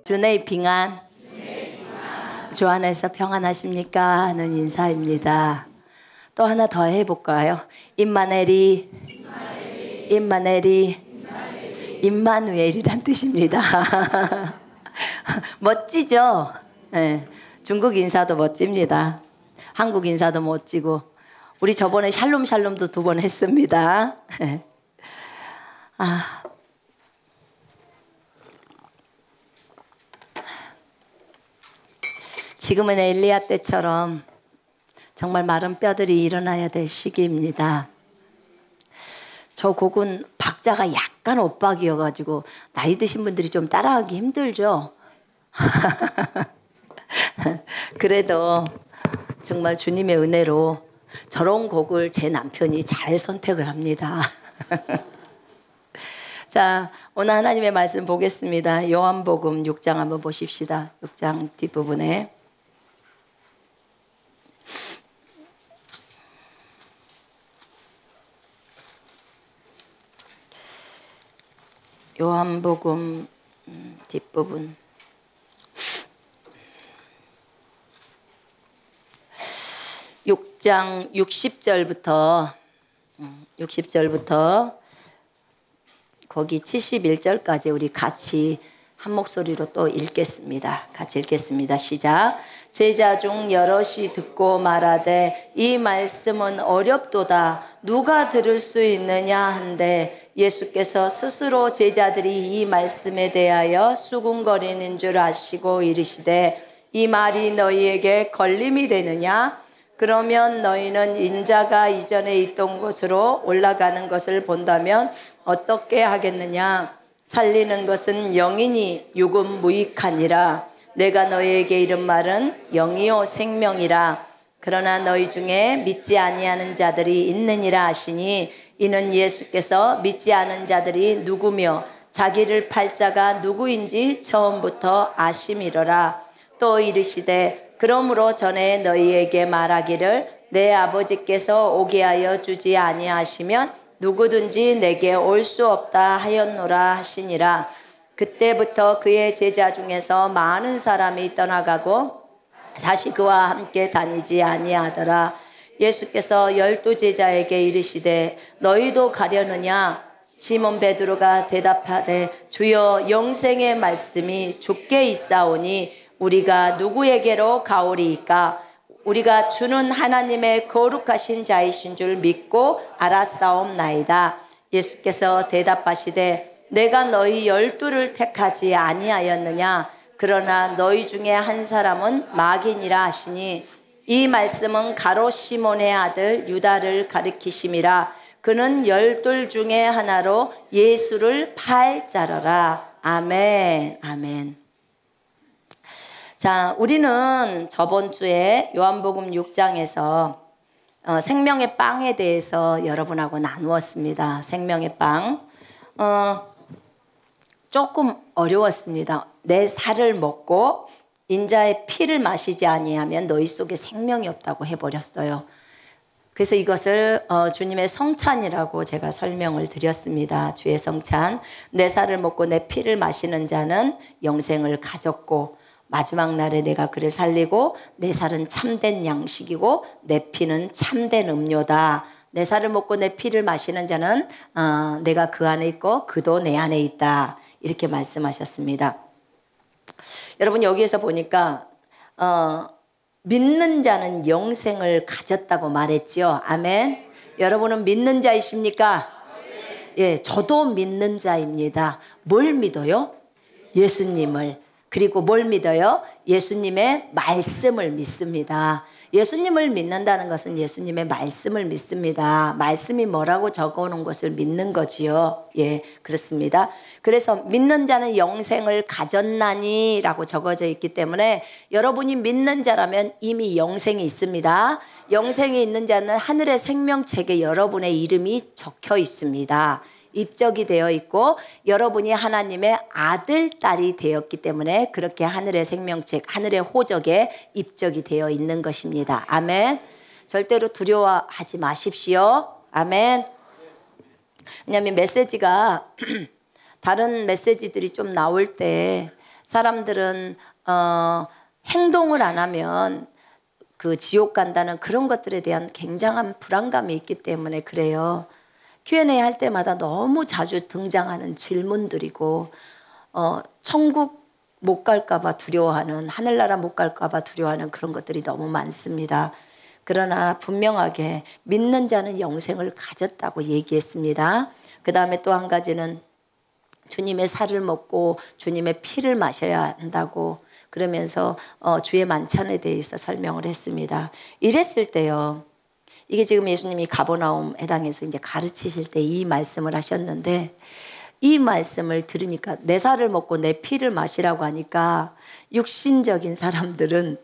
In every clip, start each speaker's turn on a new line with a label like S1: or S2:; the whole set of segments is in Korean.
S1: 주의平安, 주 안에서 평안하십니까? 하는 인사입니다. 또 하나 더 해볼까요? 임마누엘이 임마누엘이란 뜻입니다. 멋지죠? 네. 중국 인사도 멋집니다. 한국 인사도 멋지고, 우리 저번에 샬롬도 2번 했습니다. 지금은 엘리야 때처럼 정말 마른 뼈들이 일어나야 될 시기입니다. 저 곡은 박자가 약간 엇박이어가지고 나이 드신 분들이 좀 따라하기 힘들죠? 그래도 정말 주님의 은혜로 저런 곡을 제 남편이 잘 선택을 합니다. 자, 오늘 하나님의 말씀 보겠습니다. 요한복음 6장 한번 보십시다. 6장 뒷부분에. 요한복음 뒷부분. 6장 60절부터 거기 71절까지 우리 같이 한 목소리로 또 읽겠습니다. 같이 읽겠습니다. 시작. 제자 중 여럿이 듣고 말하되 이 말씀은 어렵도다. 누가 들을 수 있느냐 한데 예수께서 스스로 제자들이 이 말씀에 대하여 수군거리는 줄 아시고 이르시되 이 말이 너희에게 걸림이 되느냐? 그러면 너희는 인자가 이전에 있던 곳으로 올라가는 것을 본다면 어떻게 하겠느냐? 살리는 것은 영이니 육은 무익하니라. 내가 너희에게 이른 말은 영이요 생명이라. 그러나 너희 중에 믿지 아니하는 자들이 있느니라 하시니 이는 예수께서 믿지 않은 자들이 누구며 자기를 팔 자가 누구인지 처음부터 아심이로라. 또 이르시되 그러므로 전에 너희에게 말하기를 내 아버지께서 오게 하여 주지 아니하시면 누구든지 내게 올 수 없다 하였노라 하시니라. 그때부터 그의 제자 중에서 많은 사람이 떠나가고 다시 그와 함께 다니지 아니하더라. 예수께서 12 제자에게 이르시되 너희도 가려느냐? 시몬 베드로가 대답하되 주여 영생의 말씀이 주께 있사오니 우리가 누구에게로 가오리이까? 우리가 주는 하나님의 거룩하신 자이신 줄 믿고 알았사옵나이다. 예수께서 대답하시되 내가 너희 12를 택하지 아니하였느냐? 그러나 너희 중에 한 사람은 마귀니라 하시니 이 말씀은 가롯 시몬의 아들 유다를 가리키심이라. 그는 12 중에 하나로 예수를 팔 자라라. 아멘. 아멘. 자, 우리는 저번 주에 요한복음 6장에서 생명의 빵에 대해서 여러분하고 나누었습니다. 생명의 빵. 조금 어려웠습니다. 내 살을 먹고 인자의 피를 마시지 아니하면 너희 속에 생명이 없다고 해버렸어요. 그래서 이것을 주님의 성찬이라고 제가 설명을 드렸습니다. 주의 성찬. 내 살을 먹고 내 피를 마시는 자는 영생을 가졌고 마지막 날에 내가 그를 살리고 내 살은 참된 양식이고 내 피는 참된 음료다. 내 살을 먹고 내 피를 마시는 자는 내가 그 안에 있고 그도 내 안에 있다. 이렇게 말씀하셨습니다. 여러분 여기에서 보니까 믿는 자는 영생을 가졌다고 말했지요. 아멘. 여러분은 믿는 자이십니까? 예, 저도 믿는 자입니다. 뭘 믿어요? 예수님을. 그리고 뭘 믿어요? 예수님의 말씀을 믿습니다. 예수님을 믿는다는 것은 예수님의 말씀을 믿습니다. 말씀이 뭐라고 적어놓은 것을 믿는 거지요. 예, 그렇습니다. 그래서 믿는 자는 영생을 가졌나니 라고 적어져 있기 때문에 여러분이 믿는 자라면 이미 영생이 있습니다. 영생이 있는 자는 하늘의 생명책에 여러분의 이름이 적혀 있습니다. 입적이 되어 있고 여러분이 하나님의 아들, 딸이 되었기 때문에 그렇게 하늘의 생명책, 하늘의 호적에 입적이 되어 있는 것입니다. 아멘. 절대로 두려워하지 마십시오. 아멘. 왜냐하면 메시지가 다른 메시지들이 좀 나올 때 사람들은 행동을 안 하면 그 지옥 간다는 그런 것들에 대한 굉장한 불안감이 있기 때문에 그래요. Q&A 할 때마다 너무 자주 등장하는 질문들이고 천국 못 갈까 봐 두려워하는, 하늘나라 못 갈까 봐 두려워하는 그런 것들이 너무 많습니다. 그러나 분명하게 믿는 자는 영생을 가졌다고 얘기했습니다. 그 다음에 또 한 가지는 주님의 살을 먹고 주님의 피를 마셔야 한다고 그러면서 주의 만찬에 대해서 설명을 했습니다. 이랬을 때요, 이게 지금 예수님이 가버나움 해당에서 이제 가르치실 때 이 말씀을 하셨는데, 이 말씀을 들으니까 내 살을 먹고 내 피를 마시라고 하니까 육신적인 사람들은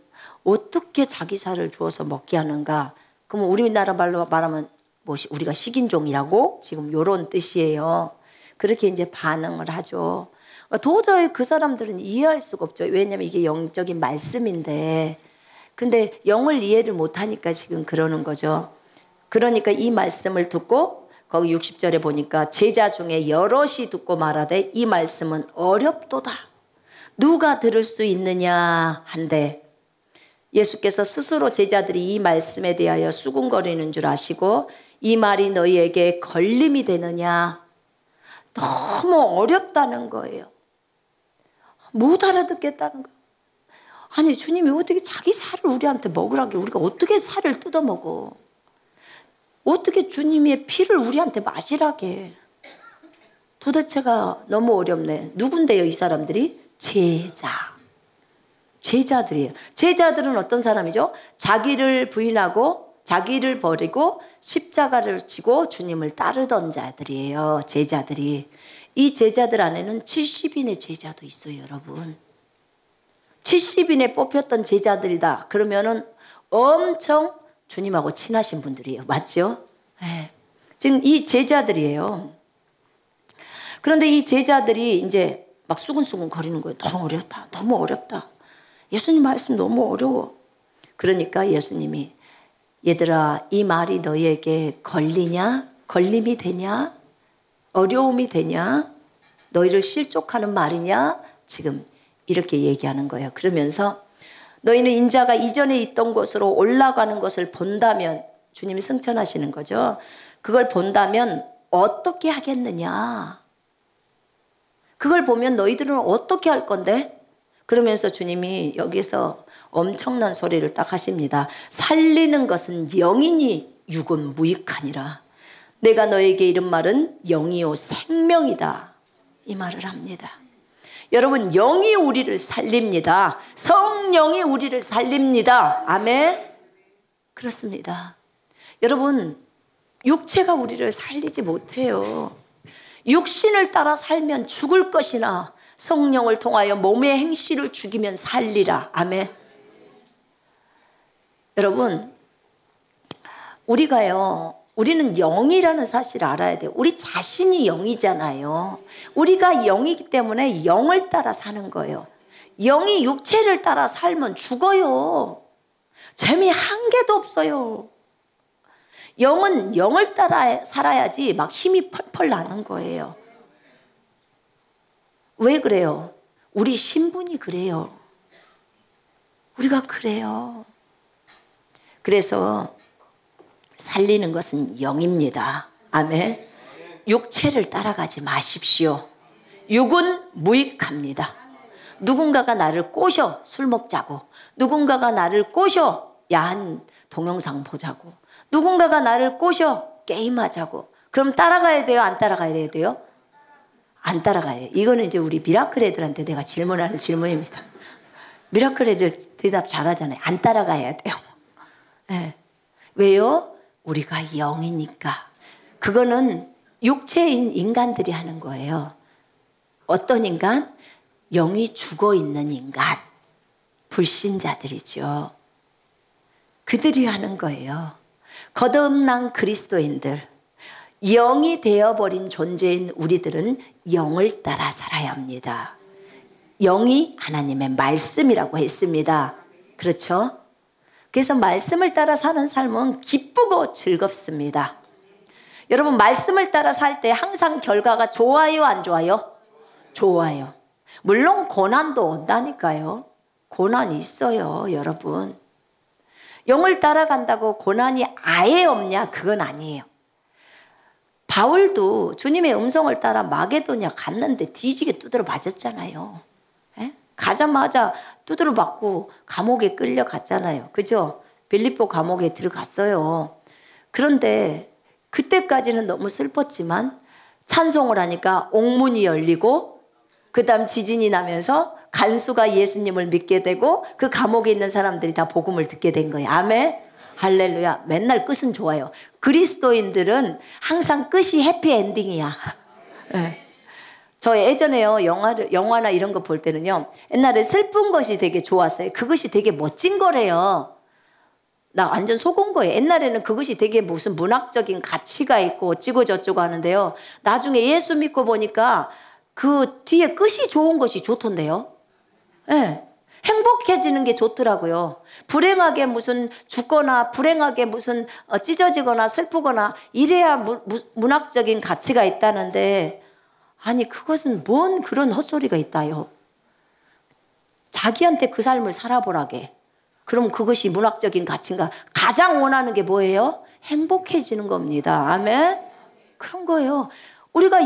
S1: 어떻게 자기 살을 주어서 먹게 하는가? 그럼 우리나라 말로 말하면 우리가 식인종이라고 지금 이런 뜻이에요. 그렇게 이제 반응을 하죠. 도저히 그 사람들은 이해할 수가 없죠. 왜냐하면 이게 영적인 말씀인데, 근데 영을 이해를 못하니까 지금 그러는 거죠. 그러니까 이 말씀을 듣고 거기 60절에 보니까 제자 중에 여럿이 듣고 말하되 이 말씀은 어렵도다. 누가 들을 수 있느냐 한데, 예수께서 스스로 제자들이 이 말씀에 대하여 수군거리는 줄 아시고 이 말이 너희에게 걸림이 되느냐. 너무 어렵다는 거예요. 못 알아듣겠다는 거예요. 아니 주님이 어떻게 자기 살을 우리한테 먹으라게, 우리가 어떻게 살을 뜯어먹어. 어떻게 주님의 피를 우리한테 마시라게. 도대체가 너무 어렵네. 누군데요 이 사람들이? 제자들이에요. 제자들은 어떤 사람이죠? 자기를 부인하고 자기를 버리고 십자가를 지고 주님을 따르던 자들이에요. 제자들이. 이 제자들 안에는 70인의 제자도 있어요, 여러분. 70인에 뽑혔던 제자들이다. 그러면은 엄청 주님하고 친하신 분들이에요. 맞죠? 네. 지금 이 제자들이에요. 그런데 이 제자들이 이제 막 수근수근 거리는 거예요. 너무 어렵다. 너무 어렵다. 예수님 말씀 너무 어려워. 그러니까 예수님이 얘들아, 이 말이 너희에게 걸리냐? 걸림이 되냐? 어려움이 되냐? 너희를 실족하는 말이냐? 지금 이렇게 얘기하는 거예요. 그러면서 너희는 인자가 이전에 있던 곳으로 올라가는 것을 본다면, 주님이 승천하시는 거죠. 그걸 본다면 어떻게 하겠느냐? 그걸 보면 너희들은 어떻게 할 건데? 그러면서 주님이 여기서 엄청난 소리를 딱 하십니다. 살리는 것은 영이니 육은 무익하니라. 내가 너에게 이른 말은 영이요 생명이다. 이 말을 합니다. 여러분, 영이 우리를 살립니다. 성령이 우리를 살립니다. 아멘. 그렇습니다. 여러분, 육체가 우리를 살리지 못해요. 육신을 따라 살면 죽을 것이나 성령을 통하여 몸의 행실을 죽이면 살리라. 아멘. 여러분, 우리는 영이라는 사실을 알아야 돼요. 우리 자신이 영이잖아요. 우리가 영이기 때문에 영을 따라 사는 거예요. 영이 육체를 따라 살면 죽어요. 재미 한 개도 없어요. 영은 영을 따라 살아야지 막 힘이 펄펄 나는 거예요. 왜 그래요? 우리 신분이 그래요. 우리가 그래요. 그래서 살리는 것은 영입니다. 아멘. 육체를 따라가지 마십시오. 육은 무익합니다. 누군가가 나를 꼬셔 술 먹자고, 누군가가 나를 꼬셔 야한 동영상 보자고, 누군가가 나를 꼬셔 게임하자고, 그럼 따라가야 돼요? 안 따라가야 돼요? 안 따라가야 돼요. 이거는 이제 우리 미라클 애들한테 내가 질문하는 질문입니다. 미라클 애들 대답 잘하잖아요. 안 따라가야 돼요. 네. 왜요? 우리가 영이니까. 그거는 육체인 인간들이 하는 거예요. 어떤 인간? 영이 죽어있는 인간. 불신자들이죠. 그들이 하는 거예요. 거듭난 그리스도인들, 영이 되어버린 존재인 우리들은 영을 따라 살아야 합니다. 영이 하나님의 말씀이라고 했습니다. 그렇죠? 그래서 말씀을 따라 사는 삶은 기쁘고 즐겁습니다. 여러분, 말씀을 따라 살 때 항상 결과가 좋아요, 안 좋아요? 좋아요. 물론 고난도 온다니까요. 고난이 있어요, 여러분. 영을 따라간다고 고난이 아예 없냐? 그건 아니에요. 바울도 주님의 음성을 따라 마게도냐 갔는데 뒤지게 두드려 맞았잖아요. 에? 가자마자 두드려 맞고 감옥에 끌려갔잖아요. 그죠? 빌립보 감옥에 들어갔어요. 그런데 그때까지는 너무 슬펐지만 찬송을 하니까 옥문이 열리고 그 다음 지진이 나면서 간수가 예수님을 믿게 되고 그 감옥에 있는 사람들이 다 복음을 듣게 된 거예요. 아멘. 할렐루야. 맨날 끝은 좋아요. 그리스도인들은 항상 끝이 해피엔딩이야. 네. 저 예전에요, 영화나 이런 거 볼 때는요, 옛날에 슬픈 것이 되게 좋았어요. 그것이 되게 멋진 거래요. 나 완전 속은 거예요. 옛날에는 그것이 되게 무슨 문학적인 가치가 있고 어찌고 저쩌고 하는데요, 나중에 예수 믿고 보니까 그 뒤에 끝이 좋은 것이 좋던데요. 네. 행복해지는 게 좋더라고요. 불행하게 무슨 죽거나 불행하게 무슨 찢어지거나 슬프거나 이래야 문학적인 가치가 있다는데, 아니 그것은 뭔 그런 헛소리가 있다요. 자기한테 그 삶을 살아보라게. 그럼 그것이 문학적인 가치인가? 가장 원하는 게 뭐예요? 행복해지는 겁니다. 아멘. 그런 거예요. 우리가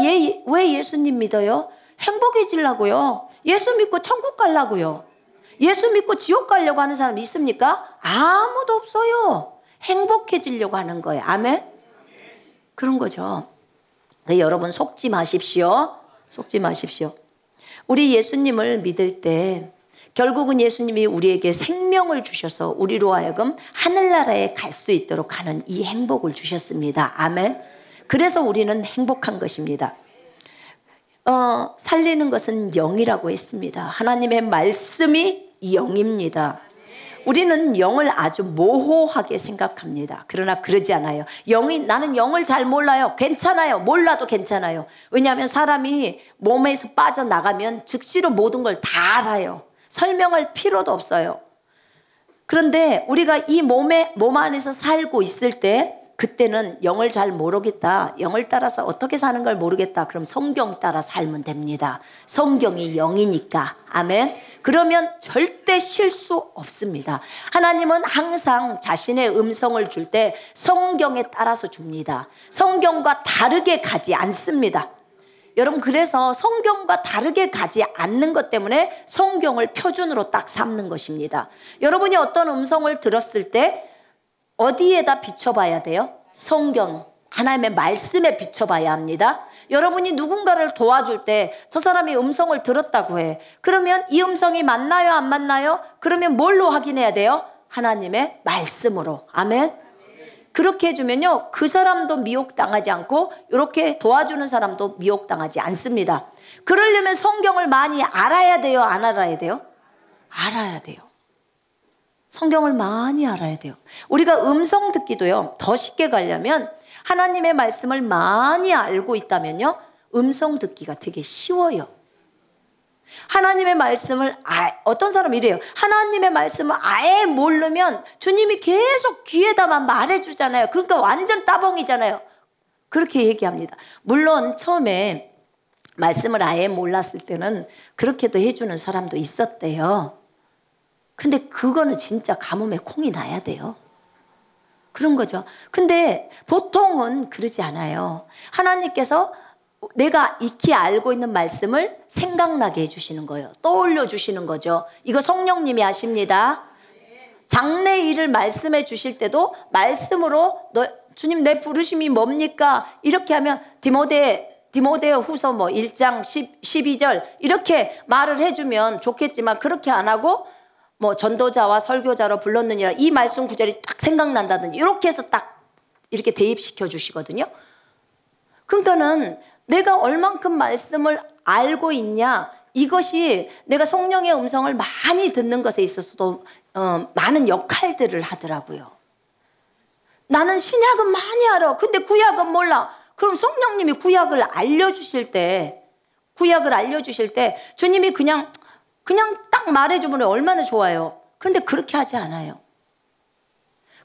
S1: 왜 예수님 믿어요? 행복해지려고요. 예수 믿고 천국 가려고요. 예수 믿고 지옥 가려고 하는 사람 있습니까? 아무도 없어요. 행복해지려고 하는 거예요. 아멘. 그런 거죠. 여러분 속지 마십시오. 속지 마십시오. 우리 예수님을 믿을 때 결국은 예수님이 우리에게 생명을 주셔서 우리로 하여금 하늘나라에 갈 수 있도록 하는 이 행복을 주셨습니다. 아멘. 그래서 우리는 행복한 것입니다. 살리는 것은 영이라고 했습니다. 하나님의 말씀이 영입니다. 우리는 영을 아주 모호하게 생각합니다. 그러나 그러지 않아요. 나는 영을 잘 몰라요. 괜찮아요. 몰라도 괜찮아요. 왜냐하면 사람이 몸에서 빠져나가면 즉시로 모든 걸 다 알아요. 설명할 필요도 없어요. 그런데 우리가 이 몸 안에서 살고 있을 때 그때는 영을 잘 모르겠다. 영을 따라서 어떻게 사는 걸 모르겠다. 그럼 성경 따라 살면 됩니다. 성경이 영이니까. 아멘. 그러면 절대 실수 없습니다. 하나님은 항상 자신의 음성을 줄 때 성경에 따라서 줍니다. 성경과 다르게 가지 않습니다. 여러분, 그래서 성경과 다르게 가지 않는 것 때문에 성경을 표준으로 딱 삼는 것입니다. 여러분이 어떤 음성을 들었을 때 어디에다 비춰봐야 돼요? 성경, 하나님의 말씀에 비춰봐야 합니다. 여러분이 누군가를 도와줄 때 저 사람이 음성을 들었다고 해. 그러면 이 음성이 맞나요? 안 맞나요? 그러면 뭘로 확인해야 돼요? 하나님의 말씀으로. 아멘. 그렇게 해주면요, 그 사람도 미혹당하지 않고 이렇게 도와주는 사람도 미혹당하지 않습니다. 그러려면 성경을 많이 알아야 돼요? 안 알아야 돼요? 알아야 돼요. 성경을 많이 알아야 돼요. 우리가 음성 듣기도요, 더 쉽게 가려면 하나님의 말씀을 많이 알고 있다면요, 음성 듣기가 되게 쉬워요. 하나님의 말씀을 어떤 사람이 이래요. 하나님의 말씀을 아예 모르면 주님이 계속 귀에다만 말해주잖아요. 그러니까 완전 따봉이잖아요. 그렇게 얘기합니다. 물론 처음에 말씀을 아예 몰랐을 때는 그렇게도 해주는 사람도 있었대요. 근데 그거는 진짜 가뭄에 콩이 나야 돼요. 그런 거죠. 근데 보통은 그러지 않아요. 하나님께서 내가 익히 알고 있는 말씀을 생각나게 해주시는 거예요. 떠올려 주시는 거죠. 이거 성령님이 하십니다. 장래 일을 말씀해 주실 때도 말씀으로 주님 내 부르심이 뭡니까? 이렇게 하면 디모데 후서 1장 12절 이렇게 말을 해주면 좋겠지만 그렇게 안 하고 전도자와 설교자로 불렀느니라 이 말씀 구절이 딱 생각난다든지 이렇게 해서 딱 이렇게 대입시켜 주시거든요. 그러니까는 내가 얼만큼 말씀을 알고 있냐, 이것이 내가 성령의 음성을 많이 듣는 것에 있어서도 많은 역할들을 하더라고요. 나는 신약은 많이 알아. 근데 구약은 몰라. 그럼 성령님이 구약을 알려주실 때 주님이 그냥 딱 말해주면 얼마나 좋아요. 그런데 그렇게 하지 않아요.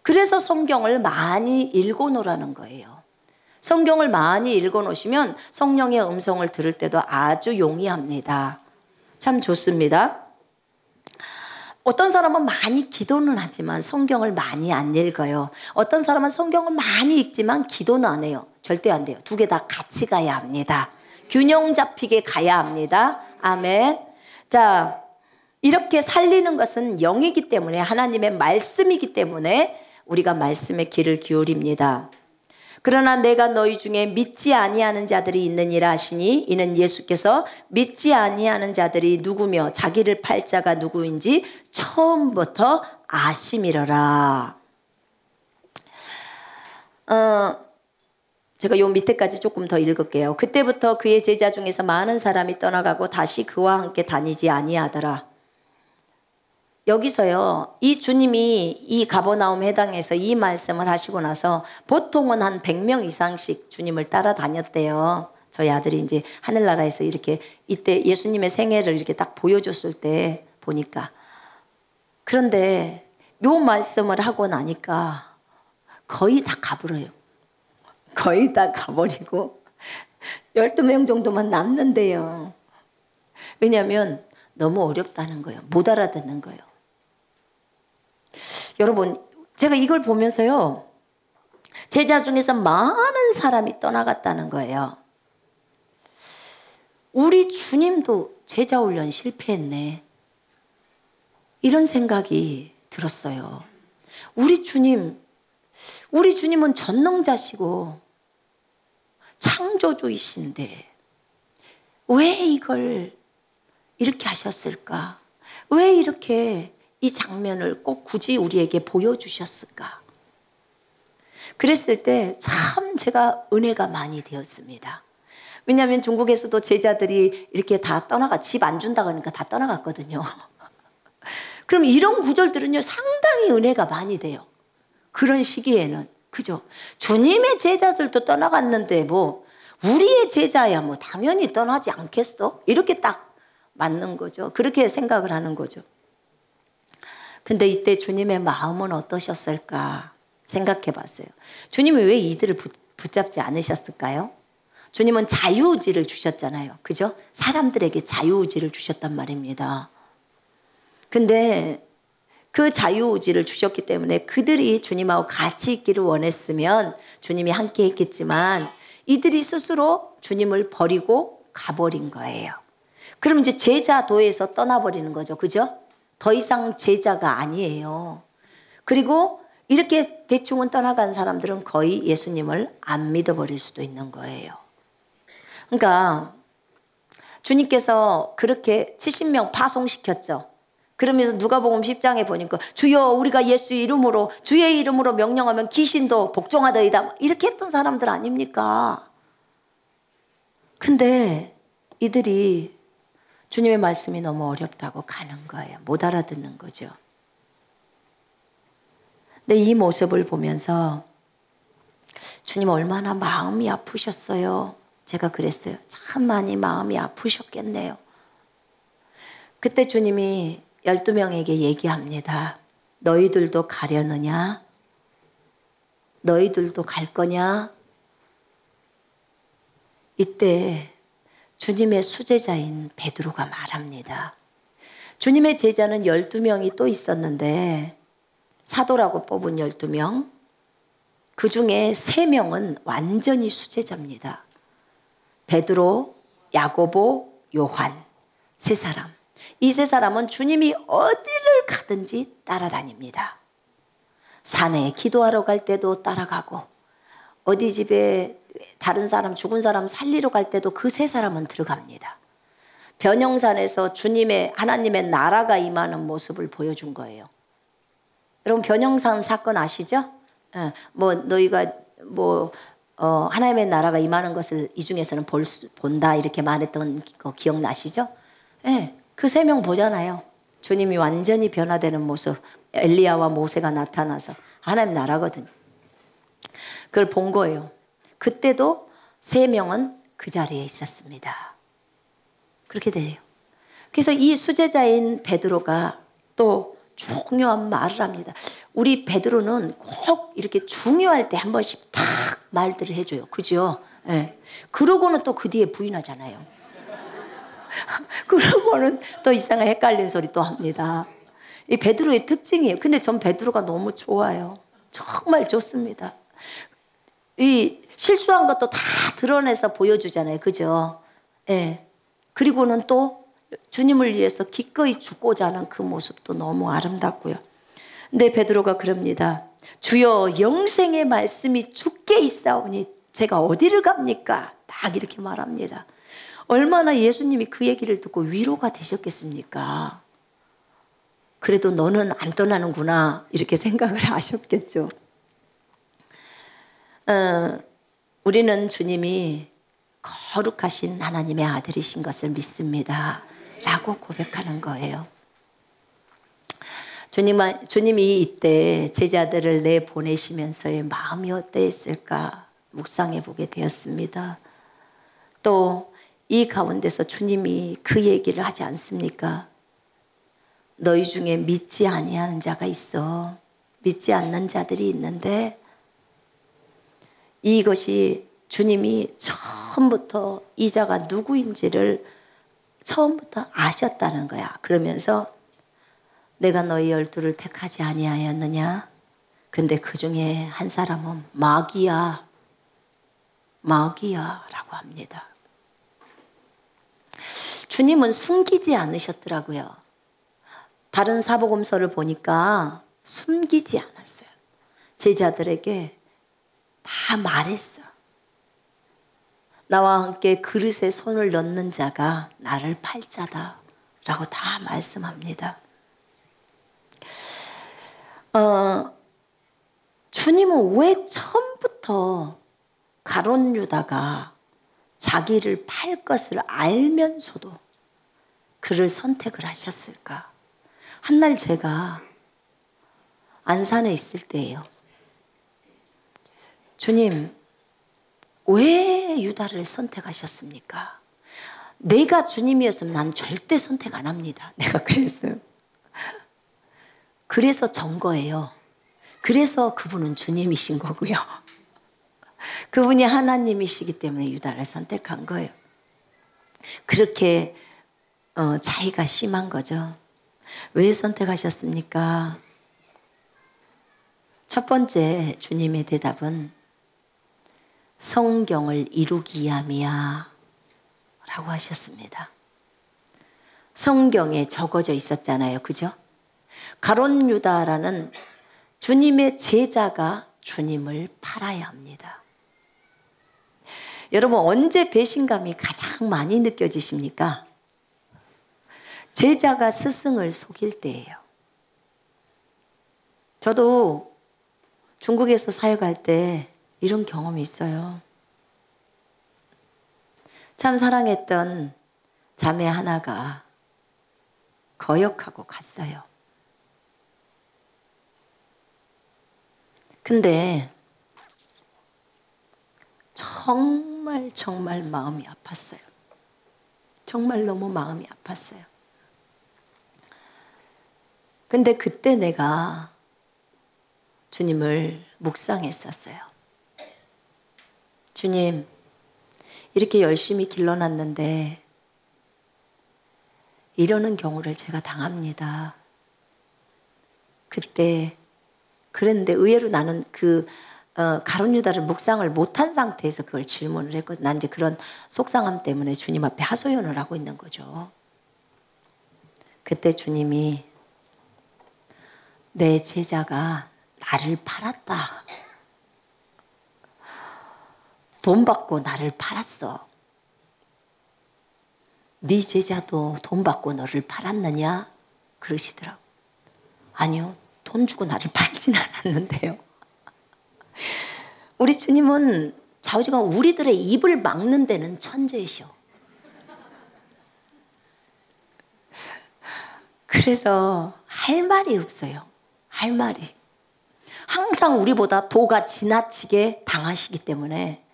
S1: 그래서 성경을 많이 읽어놓으라는 거예요. 성경을 많이 읽어놓으시면 성령의 음성을 들을 때도 아주 용이합니다. 참 좋습니다. 어떤 사람은 많이 기도는 하지만 성경을 많이 안 읽어요. 어떤 사람은 성경을 많이 읽지만 기도는 안 해요. 절대 안 돼요. 두 개 다 같이 가야 합니다. 균형 잡히게 가야 합니다. 아멘. 자, 이렇게 살리는 것은 영이기 때문에, 하나님의 말씀이기 때문에 우리가 말씀에 귀를 기울입니다. 그러나 내가 너희 중에 믿지 아니하는 자들이 있느니라 하시니, 이는 예수께서 믿지 아니하는 자들이 누구며 자기를 팔 자가 누구인지 처음부터 아심이러라. 제가 요 밑에까지 조금 더 읽을게요. 그때부터 그의 제자 중에서 많은 사람이 떠나가고 다시 그와 함께 다니지 아니하더라. 여기서요, 이 주님이 이 가버나움 회당에서 이 말씀을 하시고 나서 보통은 한 100명 이상씩 주님을 따라다녔대요. 저희 아들이 이제 하늘나라에서 이렇게 이때 예수님의 생애를 이렇게 딱 보여줬을 때 보니까. 그런데 요 말씀을 하고 나니까 거의 다 가버려요. 거의 다 가버리고 12명 정도만 남는데요. 왜냐하면 너무 어렵다는 거예요. 못 알아듣는 거예요. 여러분, 제가 이걸 보면서요, 제자 중에서 많은 사람이 떠나갔다는 거예요. 우리 주님도 제자 훈련 실패했네, 이런 생각이 들었어요. 우리 주님은 전능자시고 창조주이신데 왜 이걸 이렇게 하셨을까? 왜 이렇게 이 장면을 꼭 굳이 우리에게 보여주셨을까? 그랬을 때 참 제가 은혜가 많이 되었습니다. 왜냐하면 중국에서도 제자들이 이렇게 다 떠나가, 집 안 준다고 하니까 다 떠나갔거든요. 그럼 이런 구절들은요, 상당히 은혜가 많이 돼요. 그런 시기에는. 그죠? 주님의 제자들도 떠나갔는데 뭐 우리의 제자야 뭐 당연히 떠나지 않겠어? 이렇게 딱 맞는 거죠. 그렇게 생각을 하는 거죠. 근데 이때 주님의 마음은 어떠셨을까 생각해 봤어요. 주님이 왜 이들을 붙잡지 않으셨을까요? 주님은 자유의지를 주셨잖아요. 그죠? 사람들에게 자유의지를 주셨단 말입니다. 근데 그 자유의지를 주셨기 때문에 그들이 주님하고 같이 있기를 원했으면 주님이 함께 했겠지만 이들이 스스로 주님을 버리고 가버린 거예요. 그럼 이제 제자도에서 떠나버리는 거죠. 그죠? 더 이상 제자가 아니에요. 그리고 이렇게 대충은 떠나간 사람들은 거의 예수님을 안 믿어버릴 수도 있는 거예요. 그러니까 주님께서 그렇게 70명 파송시켰죠. 그러면서 누가복음 10장에 보니까 주여 우리가 예수 이름으로 주의 이름으로 명령하면 귀신도 복종하더이다, 이렇게 했던 사람들 아닙니까? 근데 이들이 주님의 말씀이 너무 어렵다고 가는 거예요. 못 알아듣는 거죠. 근데 이 모습을 보면서 주님 얼마나 마음이 아프셨어요. 제가 그랬어요. 참 많이 마음이 아프셨겠네요. 그때 주님이 12명에게 얘기합니다. 너희들도 가려느냐? 너희들도 갈 거냐? 이때 주님의 수제자인 베드로가 말합니다. 주님의 제자는 12명이 또 있었는데 사도라고 뽑은 12명, 그 중에 3명은 완전히 수제자입니다. 베드로, 야고보, 요한, 3사람. 이 3사람은 주님이 어디를 가든지 따라다닙니다. 산에 기도하러 갈 때도 따라가고, 어디 집에 다른 사람, 죽은 사람 살리러 갈 때도 그 3사람은 들어갑니다. 변형산에서 주님의, 하나님의 나라가 임하는 모습을 보여준 거예요. 여러분 변형산 사건 아시죠? 너희가 하나님의 나라가 임하는 것을 이 중에서는 본다 이렇게 말했던 거 기억나시죠? 네, 그 3명 보잖아요. 주님이 완전히 변화되는 모습, 엘리야와 모세가 나타나서 하나님 나라거든요. 그걸 본 거예요. 그때도 3명은 그 자리에 있었습니다. 그렇게 돼요. 그래서 이 수제자인 베드로가 또 중요한 말을 합니다. 우리 베드로는 꼭 이렇게 중요할 때 한 번씩 탁 말들을 해줘요. 그죠? 네. 그러고는 또 그 뒤에 부인하잖아요. 그러고는 또 이상한 헷갈린 소리 또 합니다. 이 베드로의 특징이에요. 근데 전 베드로가 너무 좋아요. 정말 좋습니다. 이 실수한 것도 다 드러내서 보여주잖아요. 그죠? 예. 그리고는 또 주님을 위해서 기꺼이 죽고자 하는 그 모습도 너무 아름답고요. 근데 베드로가 그럽니다. 주여 영생의 말씀이 주께 있사오니 제가 어디를 갑니까? 딱 이렇게 말합니다. 얼마나 예수님이 그 얘기를 듣고 위로가 되셨겠습니까? 그래도 너는 안 떠나는구나 이렇게 생각을 하셨겠죠. 우리는 주님이 거룩하신 하나님의 아들이신 것을 믿습니다 라고 고백하는 거예요. 주님이 이때 제자들을 내보내시면서의 마음이 어땠을까 묵상해 보게 되었습니다. 또 이 가운데서 주님이 그 얘기를 하지 않습니까? 너희 중에 믿지 아니하는 자가 있어. 믿지 않는 자들이 있는데 이것이 주님이 처음부터 이 자가 누구인지를 처음부터 아셨다는 거야. 그러면서 내가 너희 12를 택하지 아니하였느냐? 근데 그 중에 한 사람은 마귀야 라고 합니다. 주님은 숨기지 않으셨더라고요. 다른 사복음서를 보니까 숨기지 않았어요. 제자들에게 다 말했어. 나와 함께 그릇에 손을 넣는 자가 나를 팔 자다 라고 다 말씀합니다. 주님은 왜 처음부터 가룟 유다가 자기를 팔 것을 알면서도 그를 선택을 하셨을까? 한날 제가 안산에 있을 때예요. 주님, 왜 유다를 선택하셨습니까? 내가 주님이었으면 난 절대 선택 안 합니다. 내가 그랬어요. 그래서 전 거예요. 그래서 그분은 주님이신 거고요. 그분이 하나님이시기 때문에 유다를 선택한 거예요. 그렇게 차이가 심한 거죠. 왜 선택하셨습니까? 첫 번째 주님의 대답은 성경을 이루기 위함이야 라고 하셨습니다. 성경에 적어져 있었잖아요. 그죠? 가룟 유다라는 주님의 제자가 주님을 팔아야 합니다. 여러분 언제 배신감이 가장 많이 느껴지십니까? 제자가 스승을 속일 때예요. 저도 중국에서 사역할 때 이런 경험이 있어요. 참 사랑했던 자매 하나가 거역하고 갔어요. 근데 정말 마음이 아팠어요. 정말 너무 마음이 아팠어요. 근데 그때 내가 주님을 묵상했었어요. 주님, 이렇게 열심히 길러놨는데 이러는 경우를 제가 당합니다. 그때 그랬는데 의외로 나는 가룟 유다를 묵상을 못한 상태에서 그걸 질문을 했거든. 난 이제 그런 속상함 때문에 주님 앞에 하소연을 하고 있는 거죠. 그때 주님이 내 제자가 나를 팔았다. 돈 받고 나를 팔았어. 네 제자도 돈 받고 너를 팔았느냐? 그러시더라고. 아니요. 돈 주고 나를 팔진 않았는데요. 우리 주님은 좌우지간 우리들의 입을 막는 데는 천재이셔. 그래서 할 말이 없어요. 할 말이. 항상 우리보다 도가 지나치게 당하시기 때문에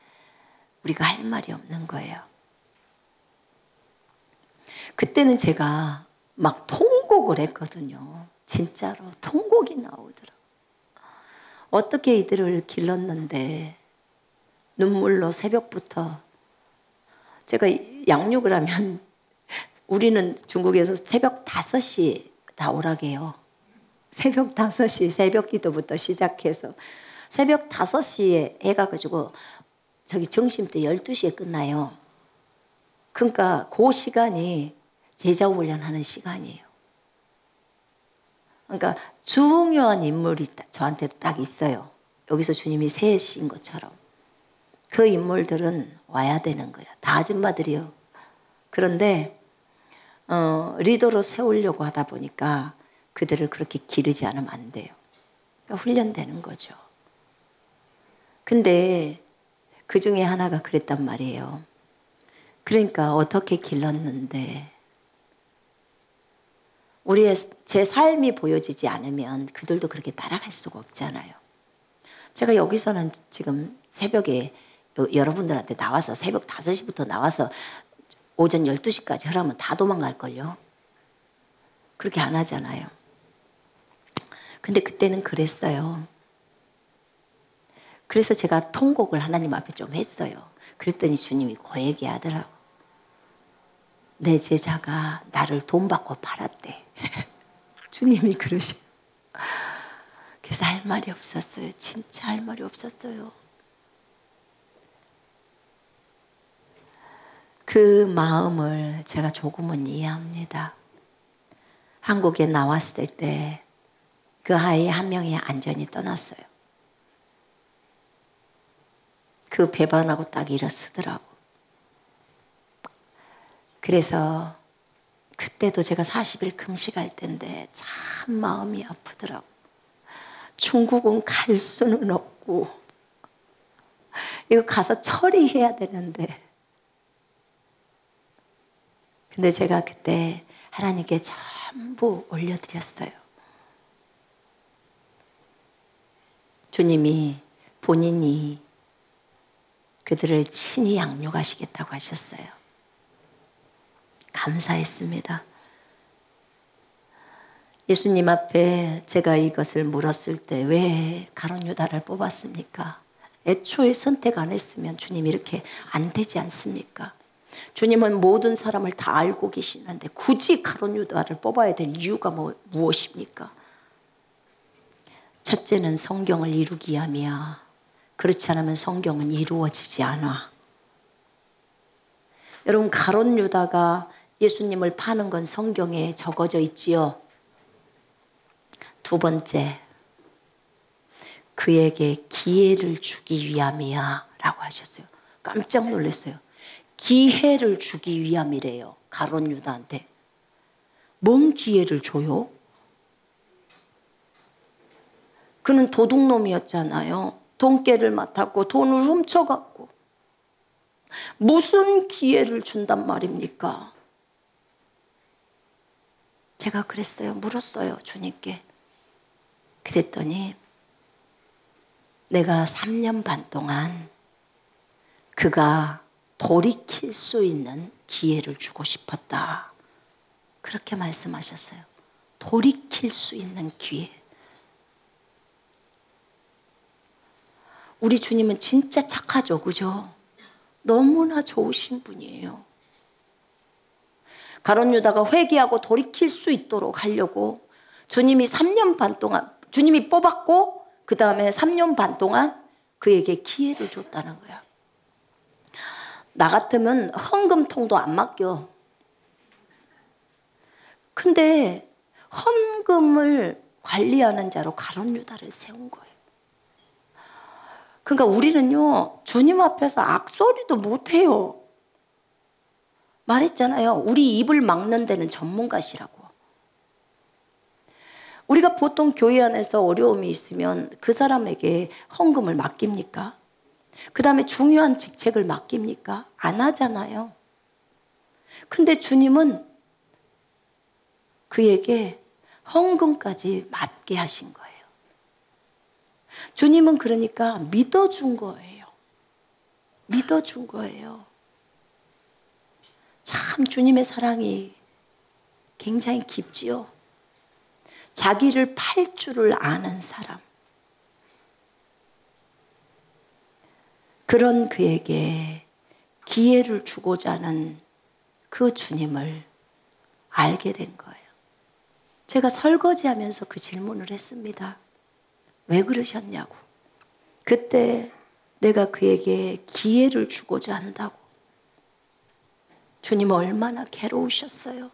S1: 우리가 할 말이 없는 거예요. 그때는 제가 막 통곡을 했거든요. 진짜로 통곡이 나오더라고요. 어떻게 이들을 길렀는데 눈물로 새벽부터 제가 양육을 하면 우리는 중국에서 새벽 5시 다 오라게요. 새벽 5시 새벽 기도부터 시작해서 새벽 5시에 해가지고 저기 점심 때 12시에 끝나요. 그러니까 그 시간이 제자 훈련하는 시간이에요. 그러니까 중요한 인물이 저한테도 딱 있어요. 여기서 주님이 세신 것처럼. 그 인물들은 와야 되는 거예요. 다 아줌마들이요. 그런데 리더로 세우려고 하다 보니까 그들을 그렇게 기르지 않으면 안 돼요. 그러니까 훈련되는 거죠. 근데 그 중에 하나가 그랬단 말이에요. 그러니까 어떻게 길렀는데 우리의 제 삶이 보여지지 않으면 그들도 그렇게 따라갈 수가 없잖아요. 제가 여기서는 지금 새벽에 여러분들한테 나와서 새벽 5시부터 나와서 오전 12시까지 하라면 다 도망갈걸요. 그렇게 안 하잖아요. 근데 그때는 그랬어요. 그래서 제가 통곡을 하나님 앞에 좀 했어요. 그랬더니 주님이 그 얘기하더라고. 내 제자가 나를 돈 받고 팔았대. 주님이 그러셔. 그래서 할 말이 없었어요. 진짜 할 말이 없었어요. 그 마음을 제가 조금은 이해합니다. 한국에 나왔을 때 그 아이 한 명이 안전히 떠났어요. 그 배반하고 딱 일어서더라고. 그래서 그때도 제가 40일 금식할 때인데 참 마음이 아프더라고. 중국은 갈 수는 없고 이거 가서 처리해야 되는데 근데 제가 그때 하나님께 전부 올려드렸어요. 주님이 본인이 그들을 친히 양육하시겠다고 하셨어요. 감사했습니다. 예수님 앞에 제가 이것을 물었을 때 왜 가룟 유다를 뽑았습니까? 애초에 선택 안 했으면 주님 이렇게 안 되지 않습니까? 주님은 모든 사람을 다 알고 계시는데 굳이 가룟 유다를 뽑아야 될 이유가 무엇입니까? 첫째는 성경을 이루기 위함이야. 그렇지 않으면 성경은 이루어지지 않아. 여러분 가룟 유다가 예수님을 파는 건 성경에 적어져 있지요. 두 번째, 그에게 기회를 주기 위함이야 라고 하셨어요. 깜짝 놀랐어요. 기회를 주기 위함이래요. 가룟 유다한테. 뭔 기회를 줘요? 그는 도둑놈이었잖아요. 돈깨를 맡았고 돈을 훔쳐갔고 무슨 기회를 준단 말입니까? 제가 그랬어요. 물었어요. 주님께. 그랬더니 내가 3년 반 동안 그가 돌이킬 수 있는 기회를 주고 싶었다. 그렇게 말씀하셨어요. 돌이킬 수 있는 기회. 우리 주님은 진짜 착하죠. 그죠? 너무나 좋으신 분이에요. 가룟 유다가 회개하고 돌이킬 수 있도록 하려고 주님이 3년 반 동안 주님이 뽑았고 그 다음에 3년 반 동안 그에게 기회를 줬다는 거야. 나 같으면 헌금통도 안 맡겨. 근데 헌금을 관리하는 자로 가룟 유다를 세운 거예요. 그러니까 우리는요, 주님 앞에서 악소리도 못해요. 말했잖아요. 우리 입을 막는 데는 전문가시라고. 우리가 보통 교회 안에서 어려움이 있으면 그 사람에게 헌금을 맡깁니까? 그 다음에 중요한 직책을 맡깁니까? 안 하잖아요. 근데 주님은 그에게 헌금까지 맡게 하신 거예요. 주님은 그러니까 믿어준 거예요. 믿어준 거예요. 참 주님의 사랑이 굉장히 깊지요. 자기를 팔 줄을 아는 사람. 그런 그에게 기회를 주고자 하는 그 주님을 알게 된 거예요. 제가 설거지하면서 그 질문을 했습니다. 왜 그러셨냐고. 그때 내가 그에게 기회를 주고자 한다고. 주님 얼마나 괴로우셨어요.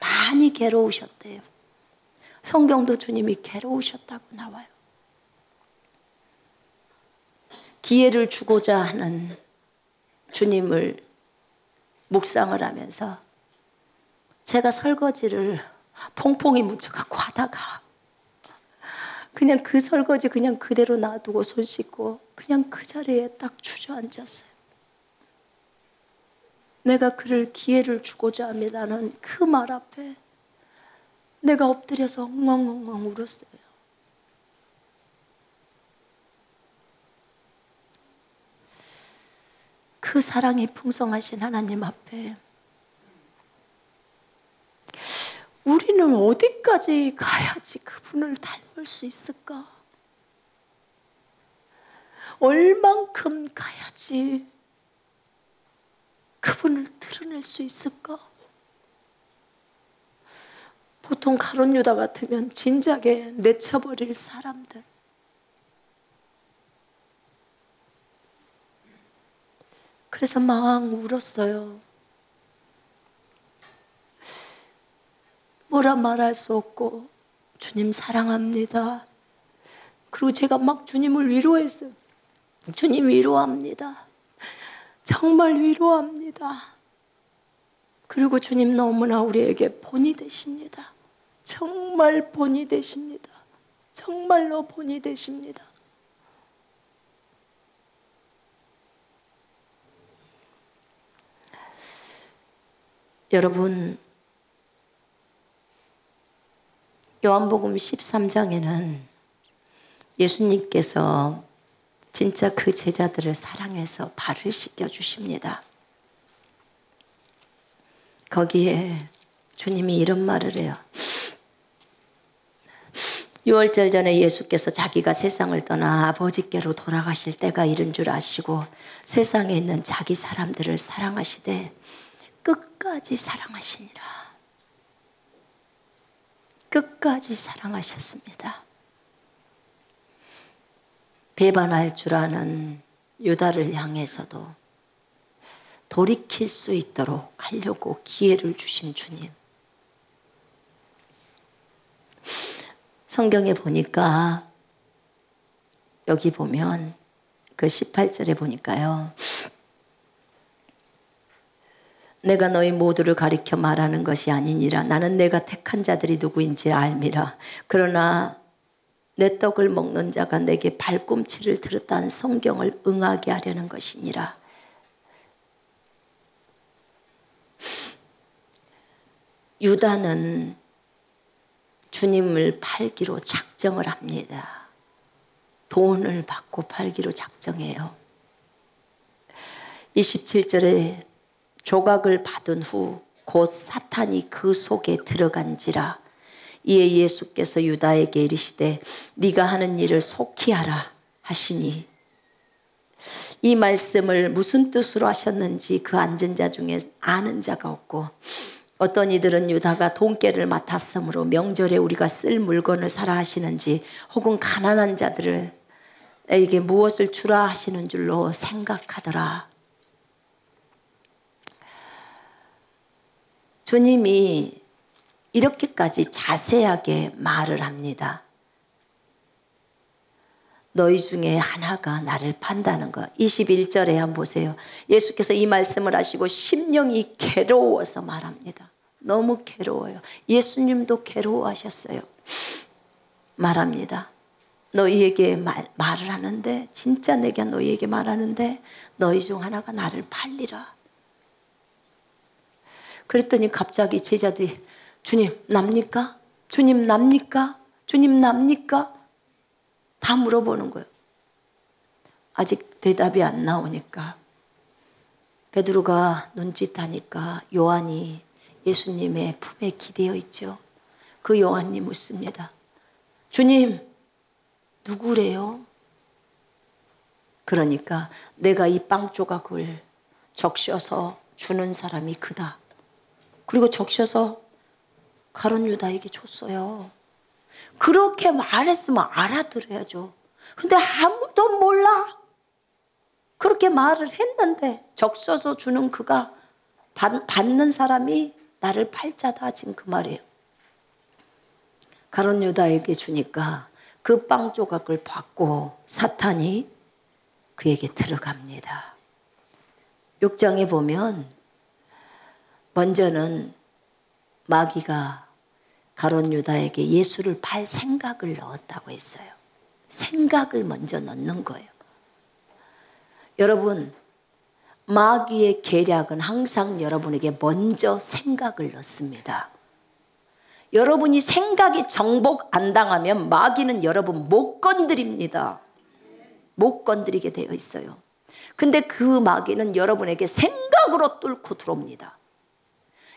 S1: 많이 괴로우셨대요. 성경도 주님이 괴로우셨다고 나와요. 기회를 주고자 하는 주님을 묵상을 하면서 제가 설거지를 퐁퐁이 묻혀갖고 하다가 그냥 그 설거지 그냥 그대로 놔두고 손 씻고 그냥 그 자리에 딱 주저앉았어요. 내가 그를 기회를 주고자 합니다는 그 말 앞에 내가 엎드려서 엉엉엉엉 울었어요. 그 사랑이 풍성하신 하나님 앞에 우리는 어디까지 가야지 그분을 닮을 수 있을까? 얼만큼 가야지 그분을 드러낼 수 있을까? 보통 가룟 유다 같으면 진작에 내쳐버릴 사람들. 그래서 막 울었어요. 뭐라 말할 수 없고 주님 사랑합니다. 그리고 제가 막 주님을 위로했어요. 주님 위로합니다. 정말 위로합니다. 그리고 주님 너무나 우리에게 본이 되십니다. 정말 본이 되십니다. 정말로 본이 되십니다. 여러분, 요한복음 13장에는 예수님께서 진짜 그 제자들을 사랑해서 발을 씻겨주십니다. 거기에 주님이 이런 말을 해요. 유월절 전에 예수께서 자기가 세상을 떠나 아버지께로 돌아가실 때가 이른 줄 아시고 세상에 있는 자기 사람들을 사랑하시되 끝까지 사랑하시니라. 끝까지 사랑하셨습니다. 배반할 줄 아는 유다를 향해서도 돌이킬 수 있도록 하려고 기회를 주신 주님. 성경에 보니까 여기 보면 그 18절에 보니까요. 내가 너희 모두를 가리켜 말하는 것이 아니니라. 나는 내가 택한 자들이 누구인지 알미라. 그러나 내 떡을 먹는 자가 내게 발꿈치를 들었다는 성경을 응하게 하려는 것이니라. 유다는 주님을 팔기로 작정을 합니다. 돈을 받고 팔기로 작정해요. 27절에 조각을 받은 후 곧 사탄이 그 속에 들어간지라. 이에 예수께서 유다에게 이르시되 네가 하는 일을 속히 하라 하시니, 이 말씀을 무슨 뜻으로 하셨는지 그 앉은 자 중에 아는 자가 없고, 어떤 이들은 유다가 돈깨를 맡았으므로 명절에 우리가 쓸 물건을 사라 하시는지, 혹은 가난한 자들에게 무엇을 주라 하시는 줄로 생각하더라. 주님이 이렇게까지 자세하게 말을 합니다. 너희 중에 하나가 나를 판다는 것. 21절에 한번 보세요. 예수께서 이 말씀을 하시고 심령이 괴로워서 말합니다. 너무 괴로워요. 예수님도 괴로워하셨어요. 말합니다. 너희에게 말을 하는데, 진짜 내가 너희에게 말하는데 너희 중 하나가 나를 팔리라. 그랬더니 갑자기 제자들이 주님 납니까? 주님 납니까? 주님 납니까? 다 물어보는 거예요. 아직 대답이 안 나오니까 베드로가 눈짓하니까 요한이 예수님의 품에 기대어 있죠. 그 요한이 묻습니다. 주님 누구래요? 그러니까 내가 이 빵 조각을 적셔서 주는 사람이 그다. 그리고 적셔서 가룟 유다에게 줬어요. 그렇게 말했으면 알아들어야죠. 근데 아무도 몰라. 그렇게 말을 했는데 적셔서 주는 그가 받는 사람이 나를 팔자다 지금 그 말이에요. 가룟 유다에게 주니까 그 빵 조각을 받고 사탄이 그에게 들어갑니다. 6장에 보면 먼저는 마귀가 가룟 유다에게 예수를 팔 생각을 넣었다고 했어요. 생각을 먼저 넣는 거예요. 여러분, 마귀의 계략은 항상 여러분에게 먼저 생각을 넣습니다. 여러분이 생각이 정복 안 당하면 마귀는 여러분 못 건드립니다. 못 건드리게 되어 있어요. 근데 그 마귀는 여러분에게 생각으로 뚫고 들어옵니다.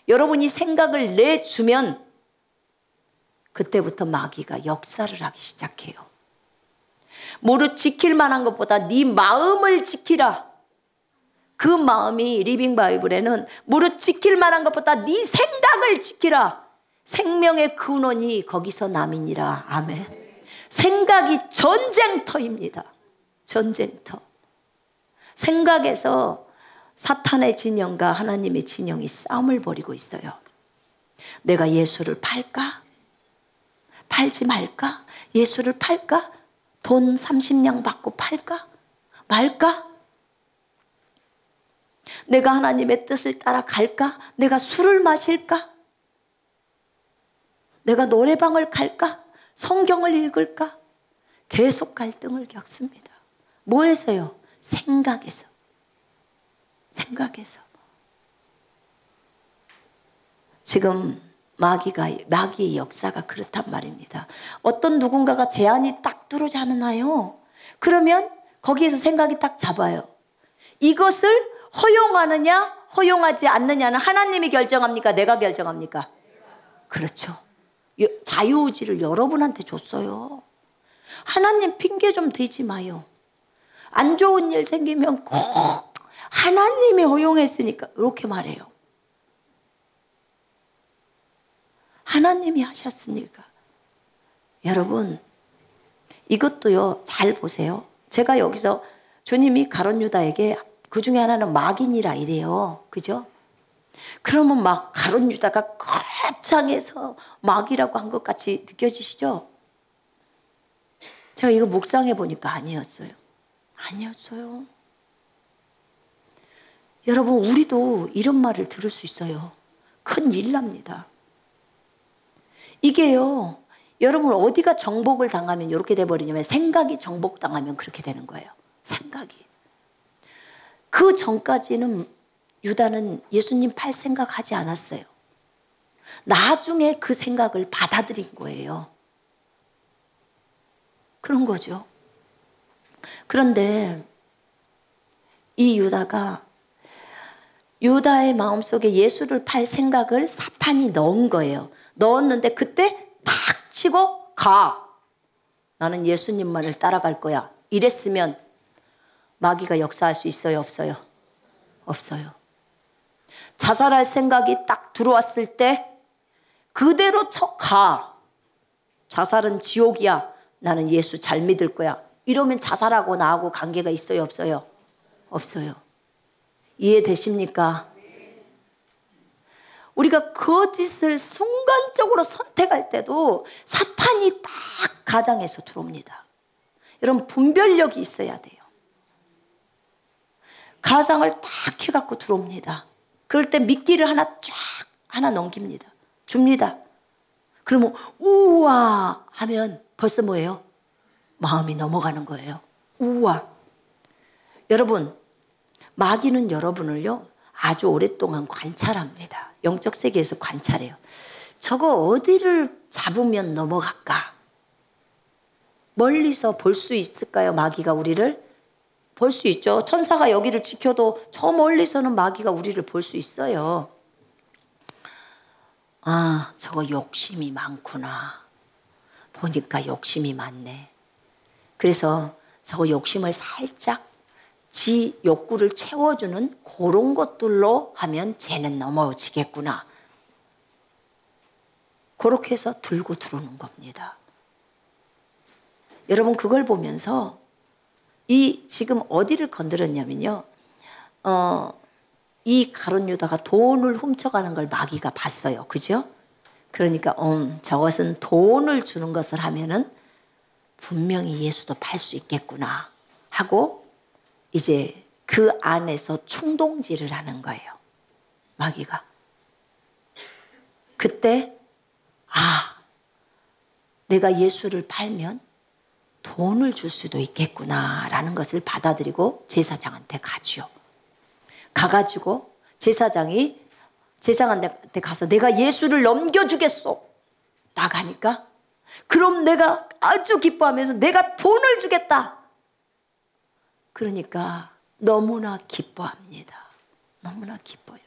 S1: 여러분이 생각을 내주면 그때부터 마귀가 역사를 하기 시작해요. 무릇 지킬 만한 것보다 네 마음을 지키라. 그 마음이 리빙 바이블에는 무릇 지킬 만한 것보다 네 생각을 지키라. 생명의 근원이 거기서 남이니라. 아멘. 생각이 전쟁터입니다. 전쟁터. 생각에서 사탄의 진영과 하나님의 진영이 싸움을 벌이고 있어요. 내가 예수를 팔까? 팔지 말까? 예수를 팔까? 돈 30냥 받고 팔까? 말까? 내가 하나님의 뜻을 따라 갈까? 내가 술을 마실까? 내가 노래방을 갈까? 성경을 읽을까? 계속 갈등을 겪습니다. 뭐에서요? 생각에서. 생각에서. 지금 마귀의 역사가 그렇단 말입니다. 어떤 누군가가 제안이 딱 들어오잖아요. 그러면 거기에서 생각이 딱 잡아요. 이것을 허용하느냐 허용하지 않느냐는 하나님이 결정합니까? 내가 결정합니까? 그렇죠. 자유의지를 여러분한테 줬어요. 하나님 핑계 좀 대지 마요. 안 좋은 일 생기면 꼭 하나님이 허용했으니까 이렇게 말해요. 하나님이 하셨으니까. 여러분 이것도요 잘 보세요. 제가 여기서 주님이 가룟 유다에게 그 중에 하나는 마귀니라 이래요. 그죠? 그러면 막 가룟 유다가 거창해서 마귀라고 한 것 같이 느껴지시죠? 제가 이거 묵상해 보니까 아니었어요. 아니었어요. 여러분 우리도 이런 말을 들을 수 있어요. 큰일 납니다. 이게요. 여러분 어디가 정복을 당하면 이렇게 돼버리냐면 생각이 정복당하면 그렇게 되는 거예요. 생각이. 그 전까지는 유다는 예수님 팔 생각하지 않았어요. 나중에 그 생각을 받아들인 거예요. 그런 거죠. 그런데 이 유다의 마음속에 예수를 팔 생각을 사탄이 넣은 거예요. 넣었는데 그때 탁 치고 가. 나는 예수님만을 따라갈 거야. 이랬으면 마귀가 역사할 수 있어요? 없어요? 없어요. 자살할 생각이 딱 들어왔을 때 그대로 가. 자살은 지옥이야. 나는 예수 잘 믿을 거야. 이러면 자살하고 나하고 관계가 있어요? 없어요? 없어요. 이해되십니까? 우리가 거짓을 순간적으로 선택할 때도 사탄이 딱 가장해서 들어옵니다. 여러분 분별력이 있어야 돼요. 가장을 딱 해갖고 들어옵니다. 그럴 때 미끼를 하나 넘깁니다. 줍니다. 그러면 우와 하면 벌써 뭐예요? 마음이 넘어가는 거예요. 우와. 여러분 마귀는 여러분을요 아주 오랫동안 관찰합니다. 영적 세계에서 관찰해요. 저거 어디를 잡으면 넘어갈까? 멀리서 볼 수 있을까요? 마귀가 우리를? 볼 수 있죠. 천사가 여기를 지켜도 저 멀리서는 마귀가 우리를 볼 수 있어요. 아, 저거 욕심이 많구나. 보니까 욕심이 많네. 그래서 저거 욕심을 살짝 지 욕구를 채워주는 그런 것들로 하면 쟤는 넘어지겠구나. 그렇게 해서 들고 들어오는 겁니다. 여러분 그걸 보면서 이 지금 어디를 건드렸냐면요. 이 가룟 유다가 돈을 훔쳐가는 걸 마귀가 봤어요. 그죠? 그러니까 저것은 돈을 주는 것을 하면은 분명히 예수도 팔 수 있겠구나 하고 이제 그 안에서 충동질을 하는 거예요. 마귀가. 그때 내가 예수를 팔면 돈을 줄 수도 있겠구나라는 것을 받아들이고 제사장한테 가죠. 가가지고 제사장이 제사장한테 가서 내가 예수를 넘겨주겠소. 나가니까 그럼 내가 아주 기뻐하면서 내가 돈을 주겠다. 그러니까 너무나 기뻐합니다. 너무나 기뻐요.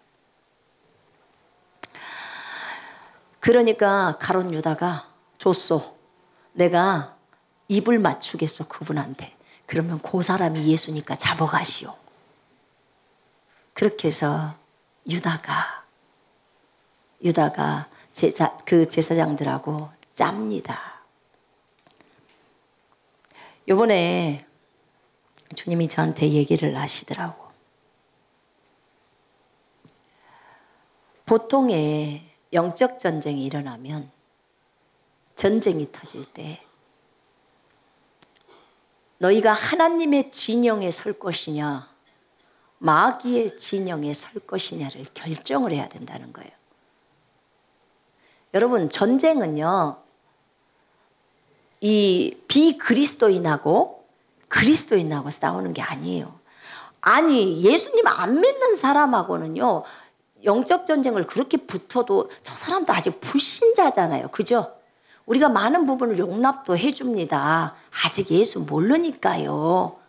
S1: 그러니까 가룟 유다가 줬소. 내가 입을 맞추겠소 그분한테. 그러면 그 사람이 예수니까 잡아가시오. 그렇게 해서 유다가 그 제사장들하고 짭니다. 요번에 주님이 저한테 얘기를 하시더라고. 보통의 영적 전쟁이 일어나면 전쟁이 터질 때 너희가 하나님의 진영에 설 것이냐 마귀의 진영에 설 것이냐를 결정을 해야 된다는 거예요. 여러분 전쟁은요 이 비그리스도인하고 그리스도인하고 싸우는 게 아니에요. 아니 예수님 안 믿는 사람하고는요 영적 전쟁을 그렇게 붙어도 저 사람도 아직 불신자잖아요. 그죠? 우리가 많은 부분을 용납도 해줍니다. 아직 예수 모르니까요.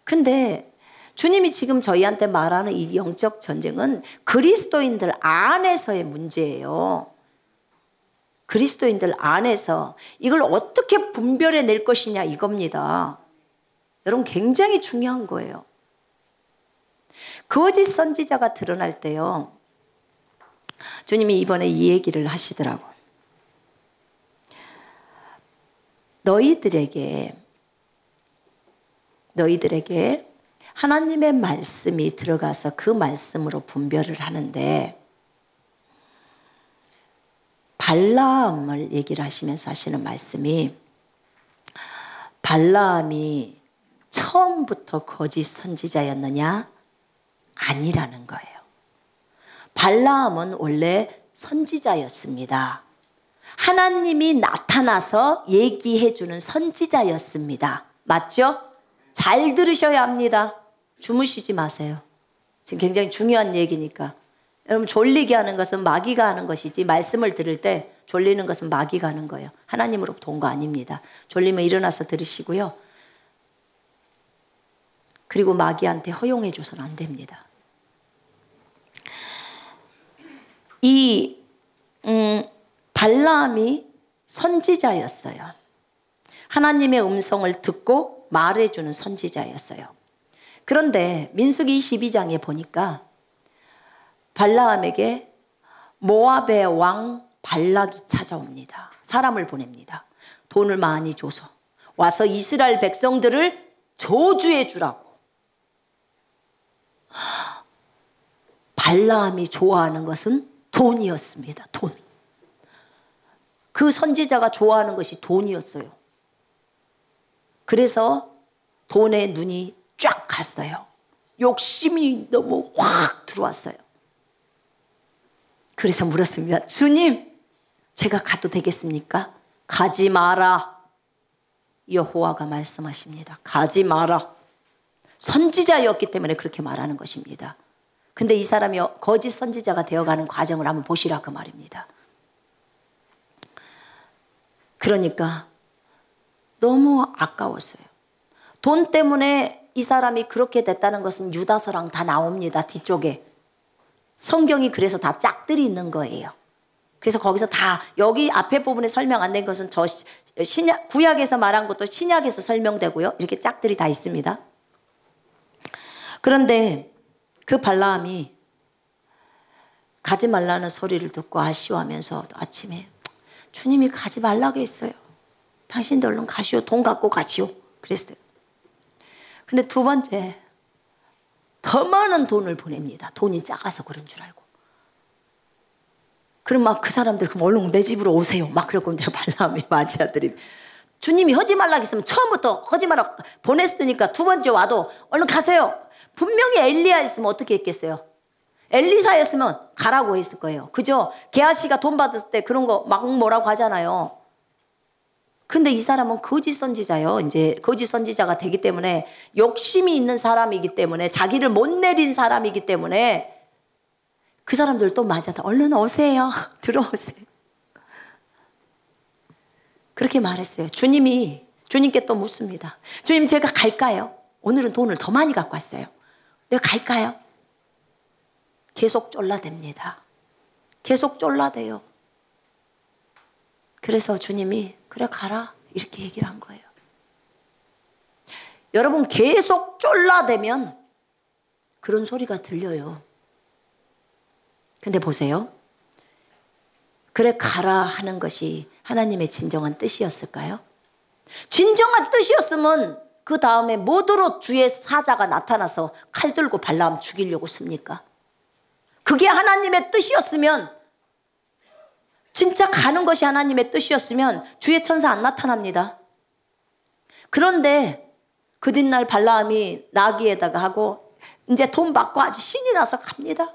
S1: 근데 주님이 지금 저희한테 말하는 이 영적 전쟁은 그리스도인들 안에서의 문제예요. 그리스도인들 안에서 이걸 어떻게 분별해낼 것이냐 이겁니다. 여러분 굉장히 중요한 거예요. 거짓 선지자가 드러날 때요. 주님이 이번에 이 얘기를 하시더라고. 너희들에게 하나님의 말씀이 들어가서 그 말씀으로 분별을 하는데 발라함을 얘기를 하시면서 하시는 말씀이 발라함이 처음부터 거짓 선지자였느냐? 아니라는 거예요. 발라함은 원래 선지자였습니다. 하나님이 나타나서 얘기해 주는 선지자였습니다. 맞죠? 잘 들으셔야 합니다. 주무시지 마세요. 지금 굉장히 중요한 얘기니까. 여러분 졸리게 하는 것은 마귀가 하는 것이지 말씀을 들을 때 졸리는 것은 마귀가 하는 거예요. 하나님으로부터 온 거 아닙니다. 졸리면 일어나서 들으시고요. 그리고 마귀한테 허용해 줘서는 안 됩니다. 이 발라함이 선지자였어요. 하나님의 음성을 듣고 말해주는 선지자였어요. 그런데 민수기 22장에 보니까 발라함에게 모압의 왕 발락이 찾아옵니다. 사람을 보냅니다. 돈을 많이 줘서 와서 이스라엘 백성들을 저주해 주라고. 발라함이 좋아하는 것은 돈이었습니다. 돈. 그 선지자가 좋아하는 것이 돈이었어요. 그래서 돈에 눈이 쫙 갔어요. 욕심이 너무 확 들어왔어요. 그래서 물었습니다. 주님, 제가 가도 되겠습니까? 가지 마라. 여호와가 말씀하십니다. 가지 마라. 선지자였기 때문에 그렇게 말하는 것입니다. 근데 이 사람이 거짓 선지자가 되어가는 과정을 한번 보시라 그 말입니다. 그러니까 너무 아까웠어요. 돈 때문에 이 사람이 그렇게 됐다는 것은 유다서랑 다 나옵니다. 뒤쪽에. 성경이 그래서 다 짝들이 있는 거예요. 그래서 거기서 다 여기 앞에 부분에 설명 안 된 것은 저 구약에서 말한 것도 신약에서 설명되고요. 이렇게 짝들이 다 있습니다. 그런데 그 발라함이 가지 말라는 소리를 듣고 아쉬워하면서 아침에 주님이 가지 말라고 했어요. 당신들 얼른 가시오. 돈 갖고 가시오. 그랬어요. 근데 두 번째, 더 많은 돈을 보냅니다. 돈이 작아서 그런 줄 알고. 그럼 막 그 사람들 그럼 얼른 내 집으로 오세요. 막 그러고 이제 발람이 맞이하더니 주님이 하지 말라고 했으면 처음부터 하지 말라고 보냈으니까 두 번째 와도 얼른 가세요. 분명히 엘리야였으면 어떻게 했겠어요? 엘리사였으면 가라고 했을 거예요. 그죠? 게하시가 돈 받았을 때 그런 거 막 뭐라고 하잖아요. 근데 이 사람은 거짓 선지자예요. 이제 거짓 선지자가 되기 때문에 욕심이 있는 사람이기 때문에 자기를 못 내린 사람이기 때문에 그 사람들 또 맞아다 얼른 오세요. 들어오세요. 그렇게 말했어요. 주님께 또 묻습니다. 주님 제가 갈까요? 오늘은 돈을 더 많이 갖고 왔어요. 내가 갈까요? 계속 쫄라댑니다. 계속 쫄라대요. 그래서 주님이 그래 가라 이렇게 얘기를 한 거예요. 여러분 계속 쫄라대면 그런 소리가 들려요. 근데 보세요. 그래 가라 하는 것이 하나님의 진정한 뜻이었을까요? 진정한 뜻이었으면 그 다음에 뭐더러 주의 사자가 나타나서 칼 들고 발람 죽이려고 씁니까? 그게 하나님의 뜻이었으면 진짜 가는 것이 하나님의 뜻이었으면 주의 천사 안 나타납니다. 그런데 그 뒷날 발람이 나귀에다가 하고 이제 돈 받고 아주 신이 나서 갑니다.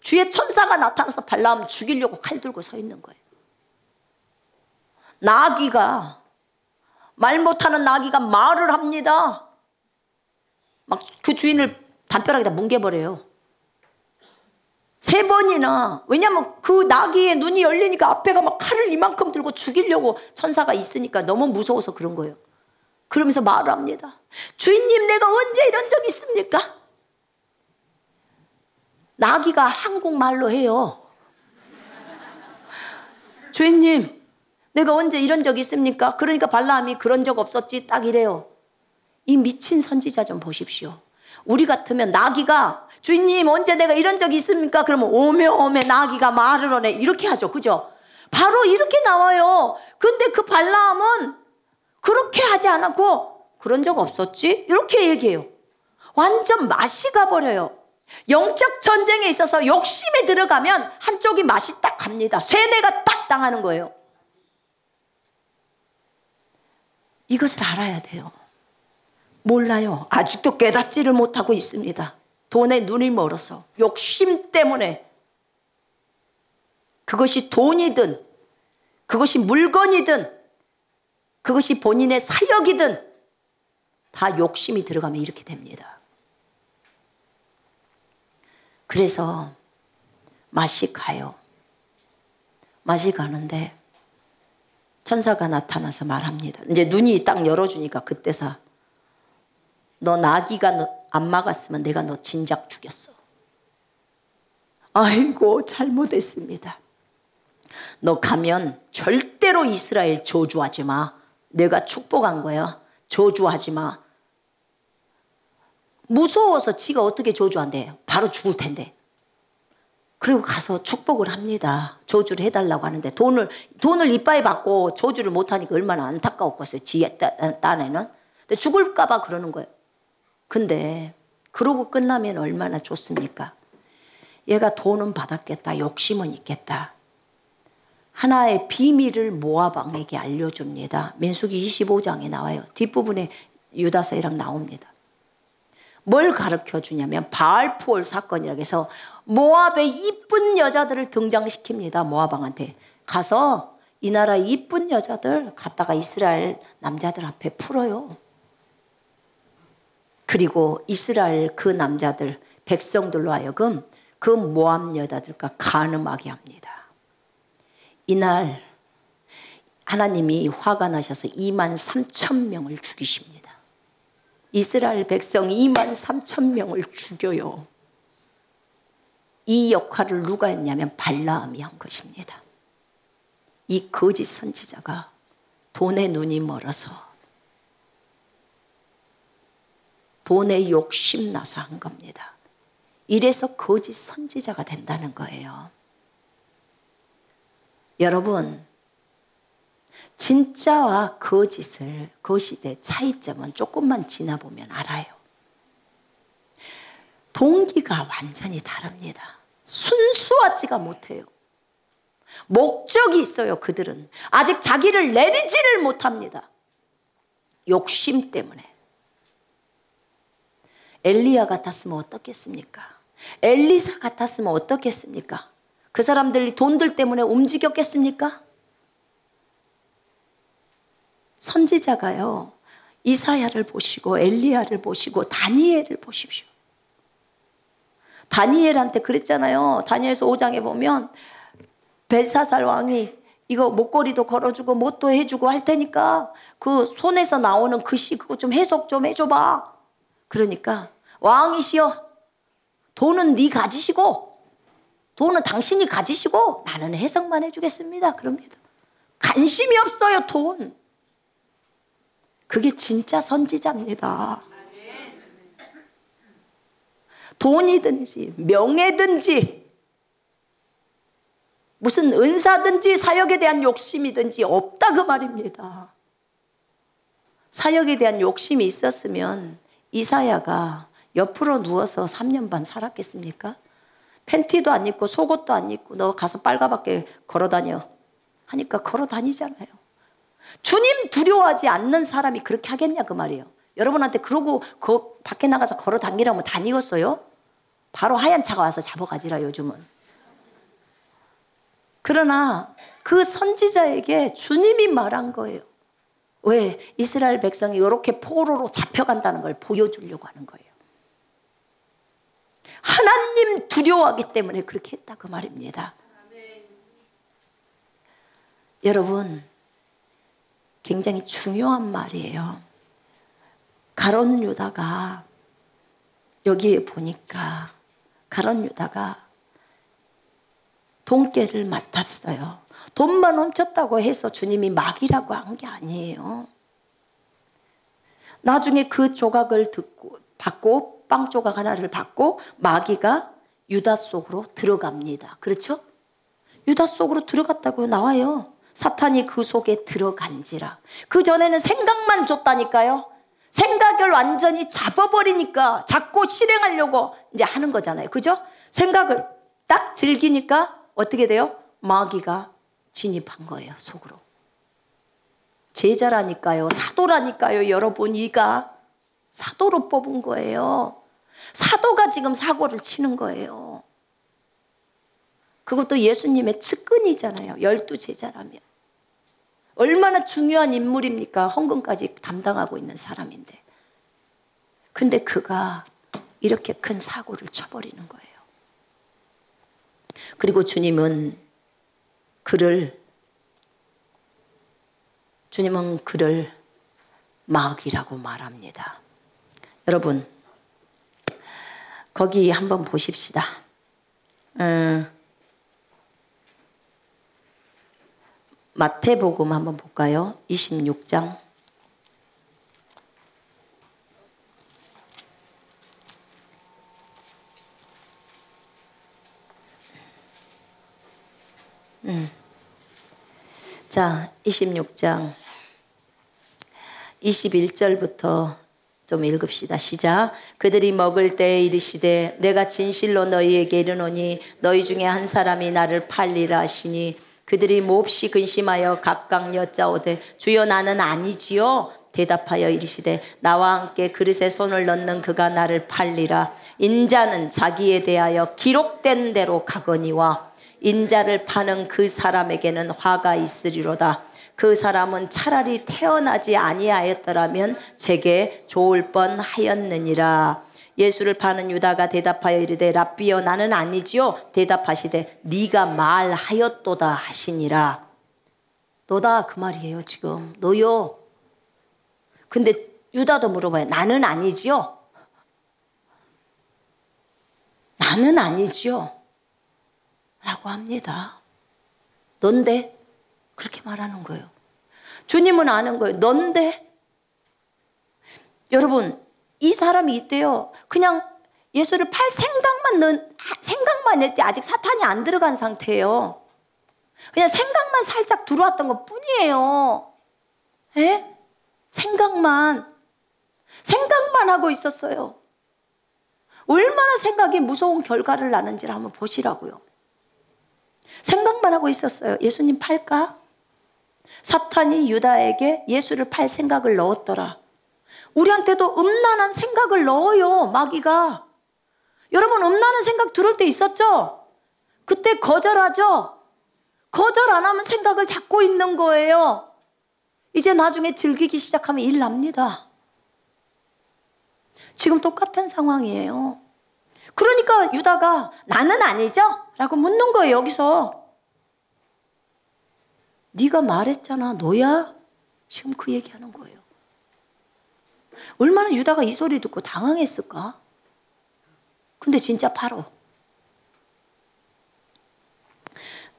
S1: 주의 천사가 나타나서 발람 죽이려고 칼 들고 서 있는 거예요. 나귀가 말 못하는 나귀가 말을 합니다. 막 그 주인을 담벼락에다 뭉개버려요. 3번이나. 왜냐하면 그 나귀의 눈이 열리니까 앞에가 막 칼을 이만큼 들고 죽이려고 천사가 있으니까 너무 무서워서 그런 거예요. 그러면서 말을 합니다. 주인님 내가 언제 이런 적 있습니까? 나귀가 한국말로 해요. 주인님 내가 언제 이런 적 있습니까? 그러니까 발람이 그런 적 없었지 딱 이래요. 이 미친 선지자 좀 보십시오. 우리 같으면 나귀가 주인님 언제 내가 이런 적이 있습니까? 그러면 오메 나귀가 말을 하네 이렇게 하죠. 그죠? 바로 이렇게 나와요. 근데 그 발람은 그렇게 하지 않았고 그런 적 없었지? 이렇게 얘기해요. 완전 맛이 가버려요. 영적 전쟁에 있어서 욕심에 들어가면 한쪽이 맛이 딱 갑니다. 쇠뇌가 딱 당하는 거예요. 이것을 알아야 돼요. 몰라요. 아직도 깨닫지를 못하고 있습니다. 돈에 눈이 멀어서 욕심 때문에 그것이 돈이든 그것이 물건이든 그것이 본인의 사역이든 다 욕심이 들어가면 이렇게 됩니다. 그래서 맛이 가요. 맛이 가는데 천사가 나타나서 말합니다. 이제 눈이 딱 열어주니까 그때서 너 나귀가 안 막았으면 내가 너 진작 죽였어. 아이고 잘못했습니다. 너 가면 절대로 이스라엘 저주하지 마. 내가 축복한 거야. 저주하지 마. 무서워서 지가 어떻게 저주한대. 바로 죽을 텐데. 그리고 가서 축복을 합니다. 저주를 해달라고 하는데 돈을 이빠이 받고 저주를 못하니까 얼마나 안타까웠겠어요. 지의 딴에는. 근데 죽을까 봐 그러는 거예요. 근데 그러고 끝나면 얼마나 좋습니까? 얘가 돈은 받았겠다. 욕심은 있겠다. 하나의 비밀을 모압 왕에게 알려줍니다. 민수기 25장에 나와요. 뒷부분에 유다서이랑 나옵니다. 뭘 가르쳐 주냐면 바알푸올 사건이라고 해서 모압의 이쁜 여자들을 등장시킵니다. 모압 왕한테. 가서 이 나라의 이쁜 여자들 갖다가 이스라엘 남자들 앞에 풀어요. 그리고 이스라엘 그 남자들 백성들로 하여금 그 모압 여자들과 간음하게 합니다. 이날 하나님이 화가 나셔서 23,000명을 죽이십니다. 이스라엘 백성 23,000명을 죽여요. 이 역할을 누가 했냐면 발라함이 한 것입니다. 이 거짓 선지자가 돈에 눈이 멀어서 돈에 욕심나서 한 겁니다. 이래서 거짓 선지자가 된다는 거예요. 여러분, 진짜와 거짓의 차이점은 조금만 지나보면 알아요. 동기가 완전히 다릅니다. 순수하지가 못해요. 목적이 있어요. 그들은 아직 자기를 내리지를 못합니다. 욕심 때문에. 엘리야 같았으면 어떻겠습니까? 엘리사 같았으면 어떻겠습니까? 그 사람들이 돈들 때문에 움직였겠습니까? 선지자가요, 이사야를 보시고 엘리야를 보시고 다니엘을 보십시오. 다니엘한테 그랬잖아요. 다니엘서 5장에 보면 벨사살 왕이 이거 목걸이도 걸어주고 뭣도 해주고 할 테니까 그 손에서 나오는 글씨 그거 좀 해석 좀 해줘봐. 그러니까 왕이시여, 돈은 네 가지시고 돈은 당신이 가지시고 나는 해석만 해주겠습니다. 그럽니다. 관심이 없어요. 돈. 그게 진짜 선지자입니다. 돈이든지 명예든지 무슨 은사든지 사역에 대한 욕심이든지 없다 그 말입니다. 사역에 대한 욕심이 있었으면 이사야가 옆으로 누워서 3년 반 살았겠습니까? 팬티도 안 입고 속옷도 안 입고 너 가서 빨가벗게 걸어다녀 하니까 걸어다니잖아요. 주님 두려워하지 않는 사람이 그렇게 하겠냐 그 말이에요. 여러분한테 그러고 그 밖에 나가서 걸어다니라면 다니겠어요? 바로 하얀 차가 와서 잡아가지라 요즘은. 그러나 그 선지자에게 주님이 말한 거예요. 왜? 이스라엘 백성이 이렇게 포로로 잡혀간다는 걸 보여주려고 하는 거예요. 하나님 두려워하기 때문에 그렇게 했다 그 말입니다. 여러분, 굉장히 중요한 말이에요. 가룟 유다가 여기에 보니까 가룟 유다가 돈깨를 맡았어요. 돈만 훔쳤다고 해서 주님이 마귀라고 한 게 아니에요. 나중에 그 조각을 받고 빵 조각 하나를 받고 마귀가 유다 속으로 들어갑니다. 그렇죠? 유다 속으로 들어갔다고 나와요. 사탄이 그 속에 들어간지라. 그 전에는 생각만 줬다니까요. 생각을 완전히 잡아버리니까 잡고 실행하려고 이제 하는 거잖아요. 그죠? 생각을 딱 즐기니까 어떻게 돼요? 마귀가 진입한 거예요. 속으로. 제자라니까요. 사도라니까요. 여러분, 이가 사도로 뽑은 거예요. 사도가 지금 사고를 치는 거예요. 그것도 예수님의 측근이잖아요. 12제자라면. 얼마나 중요한 인물입니까? 헌금까지 담당하고 있는 사람인데. 근데 그가 이렇게 큰 사고를 쳐버리는 거예요. 그리고 주님은 그를 마귀라고 말합니다. 여러분, 거기 한번 보십시다. 마태복음 한번 볼까요? 26장. 자, 26장 21절부터 좀 읽읍시다. 시작. 그들이 먹을 때에 이르시되 내가 진실로 너희에게 이르노니 너희 중에 한 사람이 나를 팔리라 하시니 그들이 몹시 근심하여 각각 여짜오되 주여 나는 아니지요. 대답하여 이르시되 나와 함께 그릇에 손을 넣는 그가 나를 팔리라. 인자는 자기에 대하여 기록된 대로 가거니와 인자를 파는 그 사람에게는 화가 있으리로다. 그 사람은 차라리 태어나지 아니하였더라면 제게 좋을 뻔하였느니라. 예수를 파는 유다가 대답하여 이르되 랍비여 나는 아니지요. 대답하시되 네가 말하였도다 하시니라. 너다 그 말이에요. 지금 너요. 근데 유다도 물어봐요. 나는 아니지요. 나는 아니지요 라고 합니다. 넌데? 그렇게 말하는 거예요. 주님은 아는 거예요. 넌데? 여러분, 이 사람이 있대요. 그냥 예수를 팔 생각만 했대. 아직 사탄이 안 들어간 상태예요. 그냥 생각만 살짝 들어왔던 것 뿐이에요. 예? 생각만 하고 있었어요. 얼마나 생각이 무서운 결과를 낳는지를 한번 보시라고요. 생각만 하고 있었어요. 예수님 팔까? 사탄이 유다에게 예수를 팔 생각을 넣었더라. 우리한테도 음란한 생각을 넣어요, 마귀가. 여러분, 음란한 생각 들을 때 있었죠? 그때 거절하죠? 거절 안 하면 생각을 잡고 있는 거예요. 이제 나중에 즐기기 시작하면 일 납니다. 지금 똑같은 상황이에요. 그러니까 유다가 나는 아니죠? 라고 묻는 거예요, 여기서. 네가 말했잖아, 너야? 지금 그 얘기하는 거예요. 얼마나 유다가 이 소리 듣고 당황했을까? 근데 진짜 바로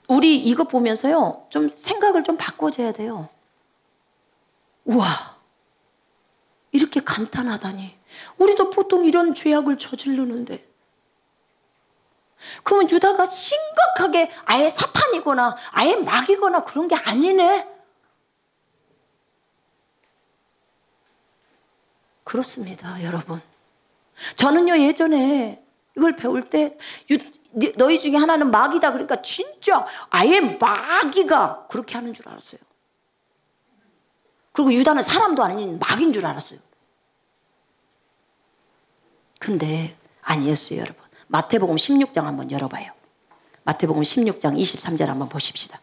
S1: 우리 이거 보면서요, 좀 생각을 좀 바꿔줘야 돼요. 우와, 이렇게 간단하다니. 우리도 보통 이런 죄악을 저지르는데. 그러면 유다가 심각하게 아예 사탄이거나 아예 마귀거나 그런 게 아니네? 그렇습니다, 여러분. 저는요, 예전에 이걸 배울 때 너희 중에 하나는 마귀다 그러니까 진짜 아예 마귀가 그렇게 하는 줄 알았어요. 그리고 유다는 사람도 아닌 마귀인 줄 알았어요. 근데 아니었어요, 여러분. 마태복음 16장 한번 열어봐요. 마태복음 16장 23절 한번 보십시다.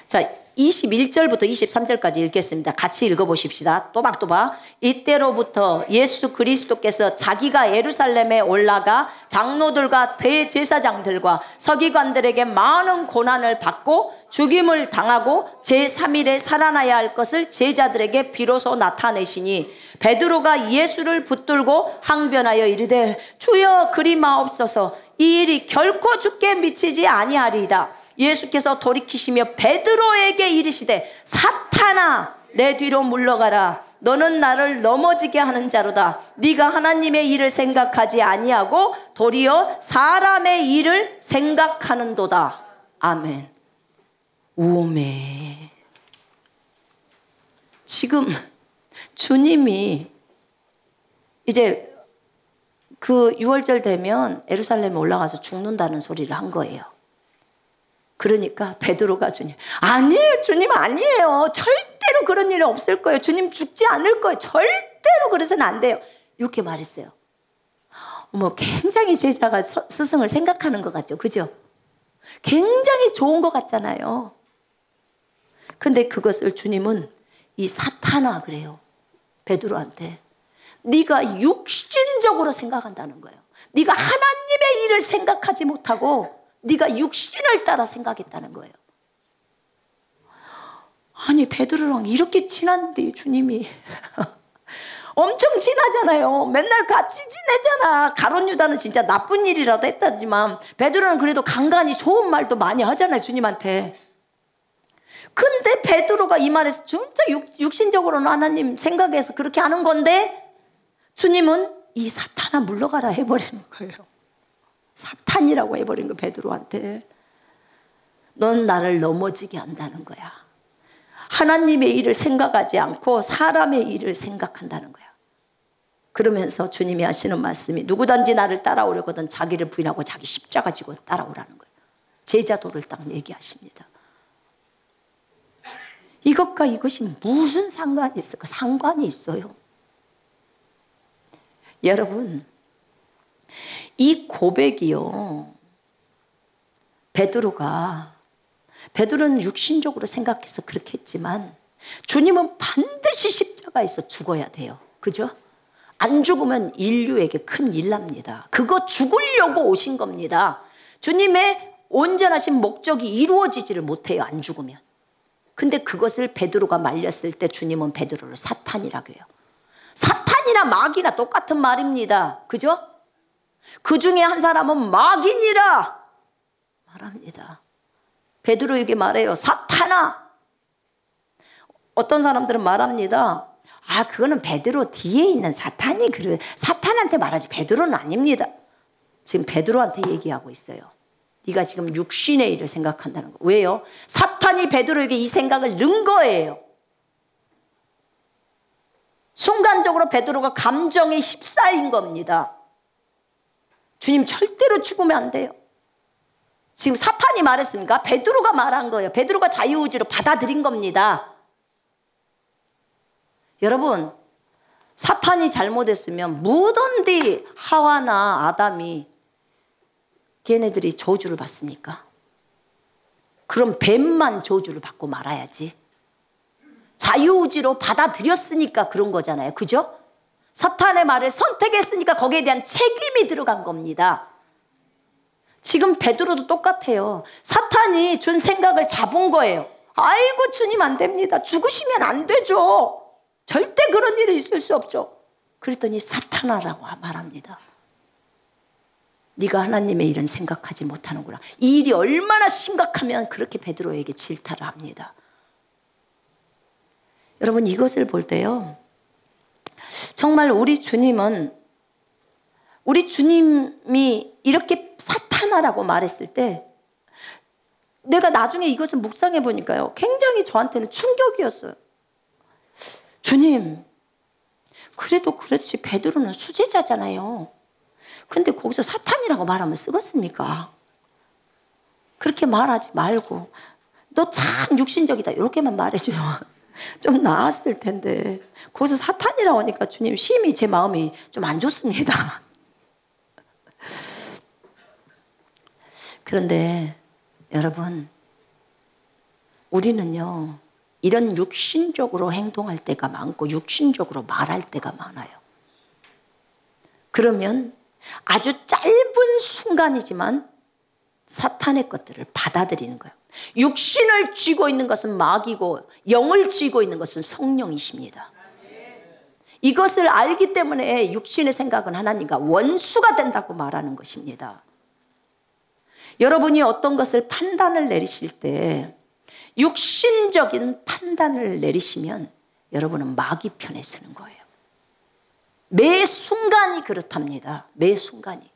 S1: 자, 21절부터 23절까지 읽겠습니다. 같이 읽어보십시다. 또박또박. 이때로부터 예수 그리스도께서 자기가 예루살렘에 올라가 장로들과 대제사장들과 서기관들에게 많은 고난을 받고 죽임을 당하고 제3일에 살아나야 할 것을 제자들에게 비로소 나타내시니 베드로가 예수를 붙들고 항변하여 이르되 주여 그리 마옵소서, 이 일이 결코 주께 미치지 아니하리이다. 예수께서 돌이키시며 베드로에게 이르시되 사탄아 내 뒤로 물러가라. 너는 나를 넘어지게 하는 자로다. 네가 하나님의 일을 생각하지 아니하고 도리어 사람의 일을 생각하는도다. 아멘. 오메. 지금 주님이 이제 그 6월절 되면 예루살렘에 올라가서 죽는다는 소리를 한 거예요. 그러니까 베드로가 주님, 아니에요, 주님 아니에요. 절대로 그런 일은 없을 거예요. 주님 죽지 않을 거예요. 절대로 그래서는 안 돼요. 이렇게 말했어요. 굉장히 제자가 스승을 생각하는 것 같죠, 그죠? 굉장히 좋은 것 같잖아요. 근데 그것을 주님은 이 사탄아 그래요, 베드로한테. 네가 육신적으로 생각한다는 거예요. 네가 하나님의 일을 생각하지 못하고 네가 육신을 따라 생각했다는 거예요. 아니, 베드로랑 이렇게 친한데 주님이 엄청 친하잖아요. 맨날 같이 지내잖아. 가룟 유다는 진짜 나쁜 일이라도 했다지만 베드로는 그래도 간간히 좋은 말도 많이 하잖아요, 주님한테. 근데 베드로가 이 말에서 진짜 육신적으로는 하나님 생각해서 그렇게 하는 건데 주님은 이 사탄아 물러가라 해버리는 거예요. 사탄이라고 해버린 거, 베드로한테. 넌 나를 넘어지게 한다는 거야. 하나님의 일을 생각하지 않고 사람의 일을 생각한다는 거야. 그러면서 주님이 하시는 말씀이 누구든지 나를 따라오려거든 자기를 부인하고 자기 십자가 지고 따라오라는 거예요. 제자도를 딱 얘기하십니다. 이것과 이것이 무슨 상관이 있을까? 상관이 있어요. 여러분, 이 고백이요, 베드로는 육신적으로 생각해서 그렇게 했지만 주님은 반드시 십자가에서 죽어야 돼요. 그죠? 안 죽으면 인류에게 큰 일 납니다. 그거 죽으려고 오신 겁니다. 주님의 온전하신 목적이 이루어지지를 못해요, 안 죽으면. 근데 그것을 베드로가 말렸을 때 주님은 베드로를 사탄이라고 해요. 사탄이나 마귀나 똑같은 말입니다. 그죠? 그 중에 한 사람은 마귀니라 말합니다. 베드로에게 말해요. 사탄아. 어떤 사람들은 말합니다. 그거는 베드로 뒤에 있는 사탄이 사탄한테 말하지 베드로는 아닙니다. 지금 베드로한테 얘기하고 있어요. 네가 지금 육신의 일을 생각한다는 거. 왜요? 사탄이 베드로에게 이 생각을 넣은 거예요. 순간적으로 베드로가 감정에 휩싸인 겁니다. 주님 절대로 죽으면 안 돼요. 지금 사탄이 말했습니까? 베드로가 말한 거예요. 베드로가 자유의지로 받아들인 겁니다. 여러분, 사탄이 잘못했으면 무던디 하와나 아담이 걔네들이 저주를 받습니까? 그럼 뱀만 저주를 받고 말아야지. 자유의지로 받아들였으니까 그런 거잖아요. 그죠? 사탄의 말을 선택했으니까 거기에 대한 책임이 들어간 겁니다. 지금 베드로도 똑같아요. 사탄이 준 생각을 잡은 거예요. 아이고 주님 안 됩니다. 죽으시면 안 되죠. 절대 그런 일이 있을 수 없죠. 그랬더니 사탄아라고 말합니다. 네가 하나님의 일은 생각하지 못하는구나. 이 일이 얼마나 심각하면 그렇게 베드로에게 질타를 합니다. 여러분 이것을 볼 때요. 정말 우리 주님이 이렇게 사탄아라고 말했을 때 내가 나중에 이것을 묵상해 보니까요. 굉장히 저한테는 충격이었어요. 주님, 그래도 그렇지 베드로는 수제자잖아요. 근데 거기서 사탄이라고 말하면 쓰겠습니까? 그렇게 말하지 말고 너 참 육신적이다 이렇게만 말해주면 좀 나았을 텐데 거기서 사탄이라고 하니까 주님 심히 제 마음이 좀 안 좋습니다. 그런데 여러분 우리는요 이런 육신적으로 행동할 때가 많고 육신적으로 말할 때가 많아요. 그러면 아주 짧은 순간이지만 사탄의 것들을 받아들이는 거예요. 육신을 쥐고 있는 것은 마귀고 영을 쥐고 있는 것은 성령이십니다. 이것을 알기 때문에 육신의 생각은 하나님과 원수가 된다고 말하는 것입니다. 여러분이 어떤 것을 판단을 내리실 때 육신적인 판단을 내리시면 여러분은 마귀 편에 서는 거예요. 매 순간이 그렇답니다. 매 순간이.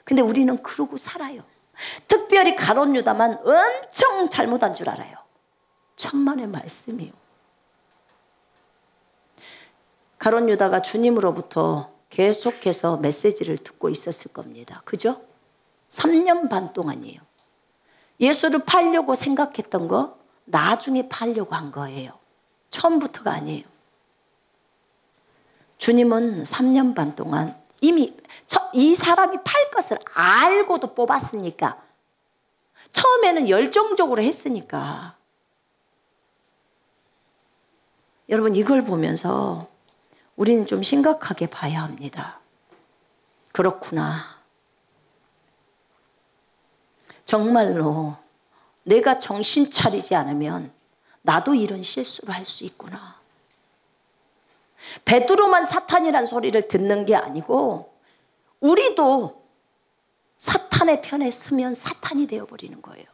S1: 근데 우리는 그러고 살아요. 특별히 가룟 유다만 엄청 잘못한 줄 알아요. 천만의 말씀이에요. 가룟 유다가 주님으로부터 계속해서 메시지를 듣고 있었을 겁니다. 그죠? 3년 반 동안이에요. 예수를 팔려고 생각했던 거 나중에 팔려고 한 거예요. 처음부터가 아니에요. 주님은 3년 반 동안 이미 이 사람이 팔 것을 알고도 뽑았으니까 처음에는 열정적으로 했으니까 여러분 이걸 보면서 우리는 좀 심각하게 봐야 합니다. 그렇구나. 정말로 내가 정신 차리지 않으면 나도 이런 실수를 할 수 있구나. 베드로만 사탄이란 소리를 듣는 게 아니고 우리도 사탄의 편에 서면 사탄이 되어버리는 거예요.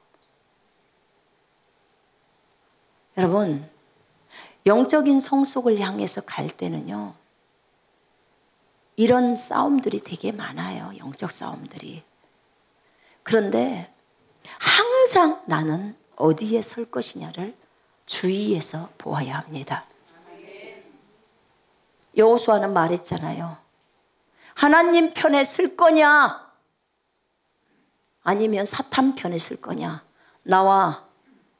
S1: 여러분 영적인 성숙을 향해서 갈 때는요 이런 싸움들이 되게 많아요. 영적 싸움들이. 그런데 항상 나는 어디에 설 것이냐를 주의해서 보아야 합니다. 여호수아는 말했잖아요. 하나님 편에 설 거냐 아니면 사탄 편에 설 거냐. 나와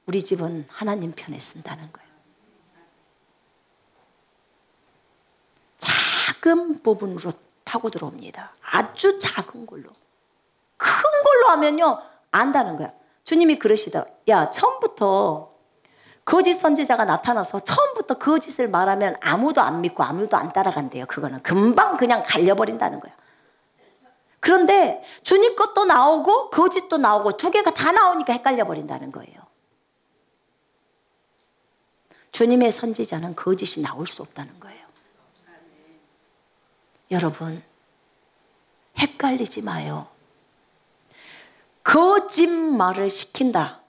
S1: 우리 집은 하나님 편에 쓴다는 거예요. 작은 부분으로 파고 들어옵니다. 아주 작은 걸로. 큰 걸로 하면요 안다는 거야. 주님이 그러시다. 야 처음부터 거짓 선지자가 나타나서 처음부터 거짓을 말하면 아무도 안 믿고 아무도 안 따라간대요. 그거는 금방 그냥 갈려버린다는 거야. 그런데 주님 것도 나오고 거짓도 나오고 두 개가 다 나오니까 헷갈려버린다는 거예요. 주님의 선지자는 거짓이 나올 수 없다는 거예요. 여러분 헷갈리지 마요. 거짓말을 시킨다.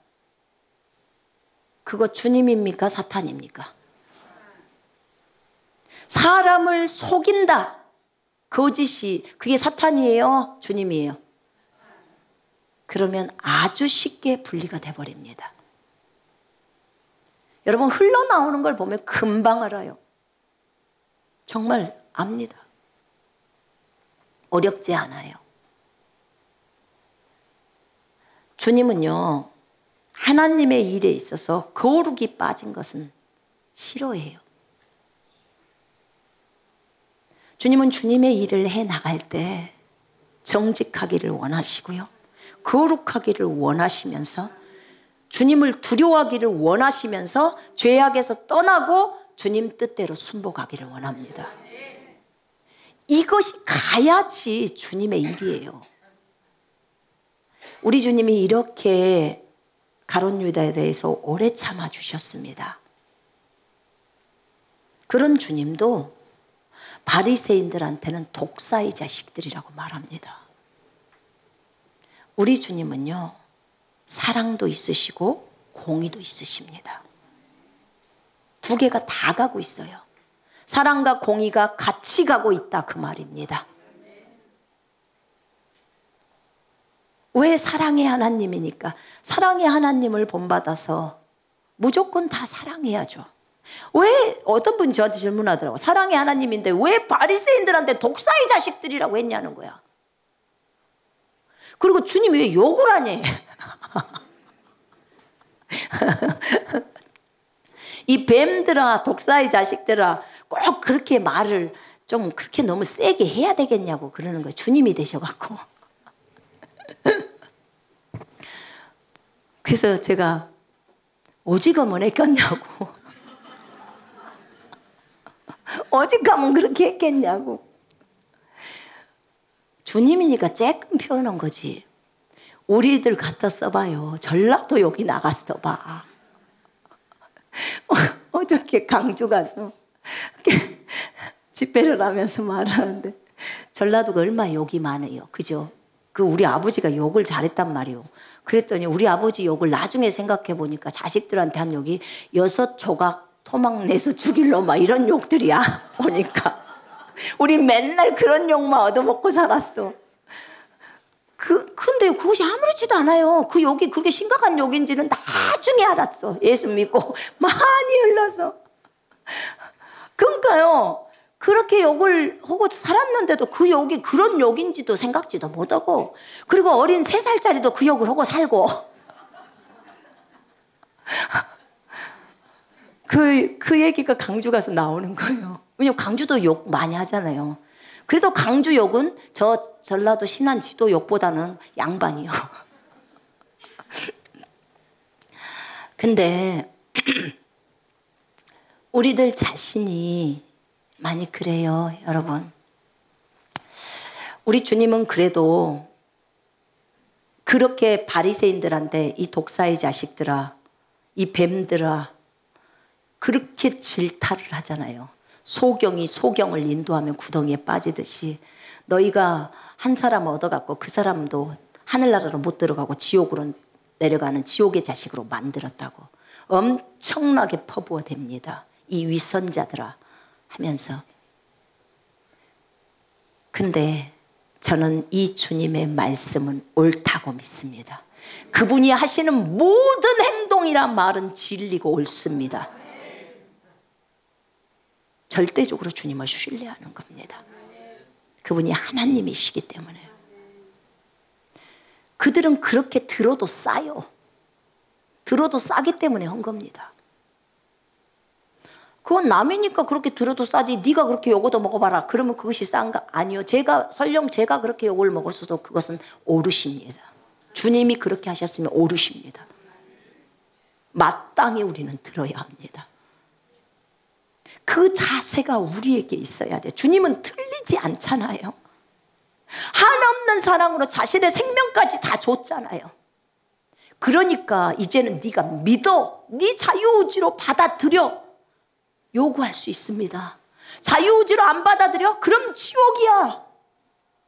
S1: 그거 주님입니까? 사탄입니까? 사람을 속인다. 거짓이 그게 사탄이에요? 주님이에요? 그러면 아주 쉽게 분리가 돼버립니다. 여러분 흘러나오는 걸 보면 금방 알아요. 정말 압니다. 어렵지 않아요. 주님은요, 하나님의 일에 있어서 거룩이 빠진 것은 싫어해요. 주님은 주님의 일을 해 나갈 때 정직하기를 원하시고요, 거룩하기를 원하시면서 주님을 두려워하기를 원하시면서 죄악에서 떠나고 주님 뜻대로 순복하기를 원합니다. 이것이 가야지 주님의 일이에요. 우리 주님이 이렇게 가룟 유다에 대해서 오래 참아주셨습니다. 그런 주님도 바리새인들한테는 독사의 자식들이라고 말합니다. 우리 주님은요, 사랑도 있으시고 공의도 있으십니다. 두 개가 다 가고 있어요. 사랑과 공의가 같이 가고 있다, 그 말입니다. 왜 사랑의 하나님이니까? 사랑의 하나님을 본받아서 무조건 다 사랑해야죠. 왜 어떤 분이 저한테 질문하더라고요. 사랑의 하나님인데 왜 바리새인들한테 독사의 자식들이라고 했냐는 거야. 그리고 주님이 왜 욕을 하니? 이 뱀들아, 독사의 자식들아, 꼭 그렇게 말을 좀 그렇게 너무 세게 해야 되겠냐고 그러는 거예요. 주님이 되셔갖고. 그래서 제가 오직하면 했겠냐고. 오직하면 그렇게 했겠냐고. 주님이니까 쬐끔 표현한 거지. 우리들 갖다 써봐요. 전라도 여기 나가서 봐. 어저께 강주 가서 집회를 하면서 말하는데 전라도가 얼마나 욕이 많아요. 그죠? 그 우리 아버지가 욕을 잘했단 말이에요. 그랬더니 우리 아버지 욕을 나중에 생각해 보니까 자식들한테 한 욕이 6조각 토막 내서 죽일로 막 이런 욕들이야. 보니까 우리 맨날 그런 욕만 얻어먹고 살았어. 근데 그것이 아무렇지도 않아요. 그 욕이 그렇게 심각한 욕인지는 나중에 알았어. 예수 믿고 많이 흘러서. 그러니까요, 그렇게 욕을 하고 살았는데도 그 욕이 그런 욕인지도 생각지도 못하고, 그리고 어린 3살짜리도 그 욕을 하고 살고. 그 얘기가 강주 가서 나오는 거예요. 왜냐면 강주도 욕 많이 하잖아요. 그래도 강주 욕은 저 전라도 신안 지도 욕보다는 양반이요. 근데 우리들 자신이 많이 그래요, 여러분. 우리 주님은 그래도 그렇게 바리새인들한테 이 독사의 자식들아, 이 뱀들아, 그렇게 질타를 하잖아요. 소경이 소경을 인도하면 구덩이에 빠지듯이 너희가 한 사람 얻어갖고 그 사람도 하늘나라로 못 들어가고 지옥으로 내려가는 지옥의 자식으로 만들었다고 엄청나게 퍼부어댑니다. 이 위선자들아 하면서. 근데 저는 이 주님의 말씀은 옳다고 믿습니다. 그분이 하시는 모든 행동이란 말은 진리고 옳습니다. 절대적으로 주님을 신뢰하는 겁니다. 그분이 하나님이시기 때문에. 그들은 그렇게 들어도 싸요. 들어도 싸기 때문에 한 겁니다. 그건 남이니까 그렇게 들어도 싸지. 네가 그렇게 욕을 먹어봐라. 그러면 그것이 싼가? 아니요. 설령 제가 그렇게 욕을 먹었어도 그것은 오르십니다. 주님이 그렇게 하셨으면 오르십니다. 마땅히 우리는 들어야 합니다. 그 자세가 우리에게 있어야 돼. 주님은 틀리지 않잖아요. 한없는 사랑으로 자신의 생명까지 다 줬잖아요. 그러니까 이제는 네가 믿어. 네 자유의지로 받아들여. 요구할 수 있습니다. 자유의지로 안 받아들여? 그럼 지옥이야.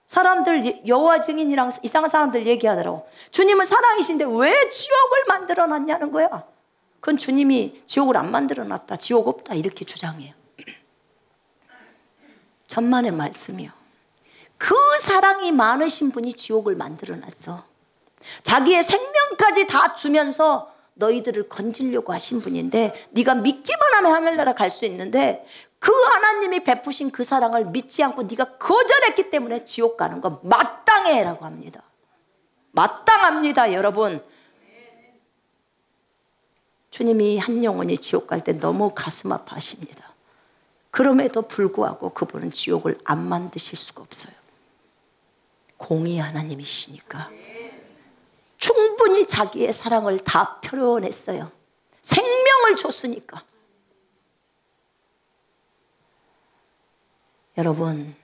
S1: 사람들, 여호와 증인이랑 이상한 사람들 얘기하더라고. 주님은 사랑이신데 왜 지옥을 만들어놨냐는 거야. 그건 주님이 지옥을 안 만들어놨다, 지옥 없다 이렇게 주장해요. 천만의 말씀이요. 그 사랑이 많으신 분이 지옥을 만들어놨어. 자기의 생명까지 다 주면서 너희들을 건지려고 하신 분인데, 네가 믿기만 하면 하늘나라 갈 수 있는데, 그 하나님이 베푸신 그 사랑을 믿지 않고 네가 거절했기 때문에 지옥 가는 건 마땅해 라고 합니다. 마땅합니다, 여러분. 주님이 한 영혼이 지옥 갈 때 너무 가슴 아파하십니다. 그럼에도 불구하고 그분은 지옥을 안 만드실 수가 없어요. 공의 하나님이시니까 충분히 자기의 사랑을 다 표현했어요. 생명을 줬으니까. 여러분,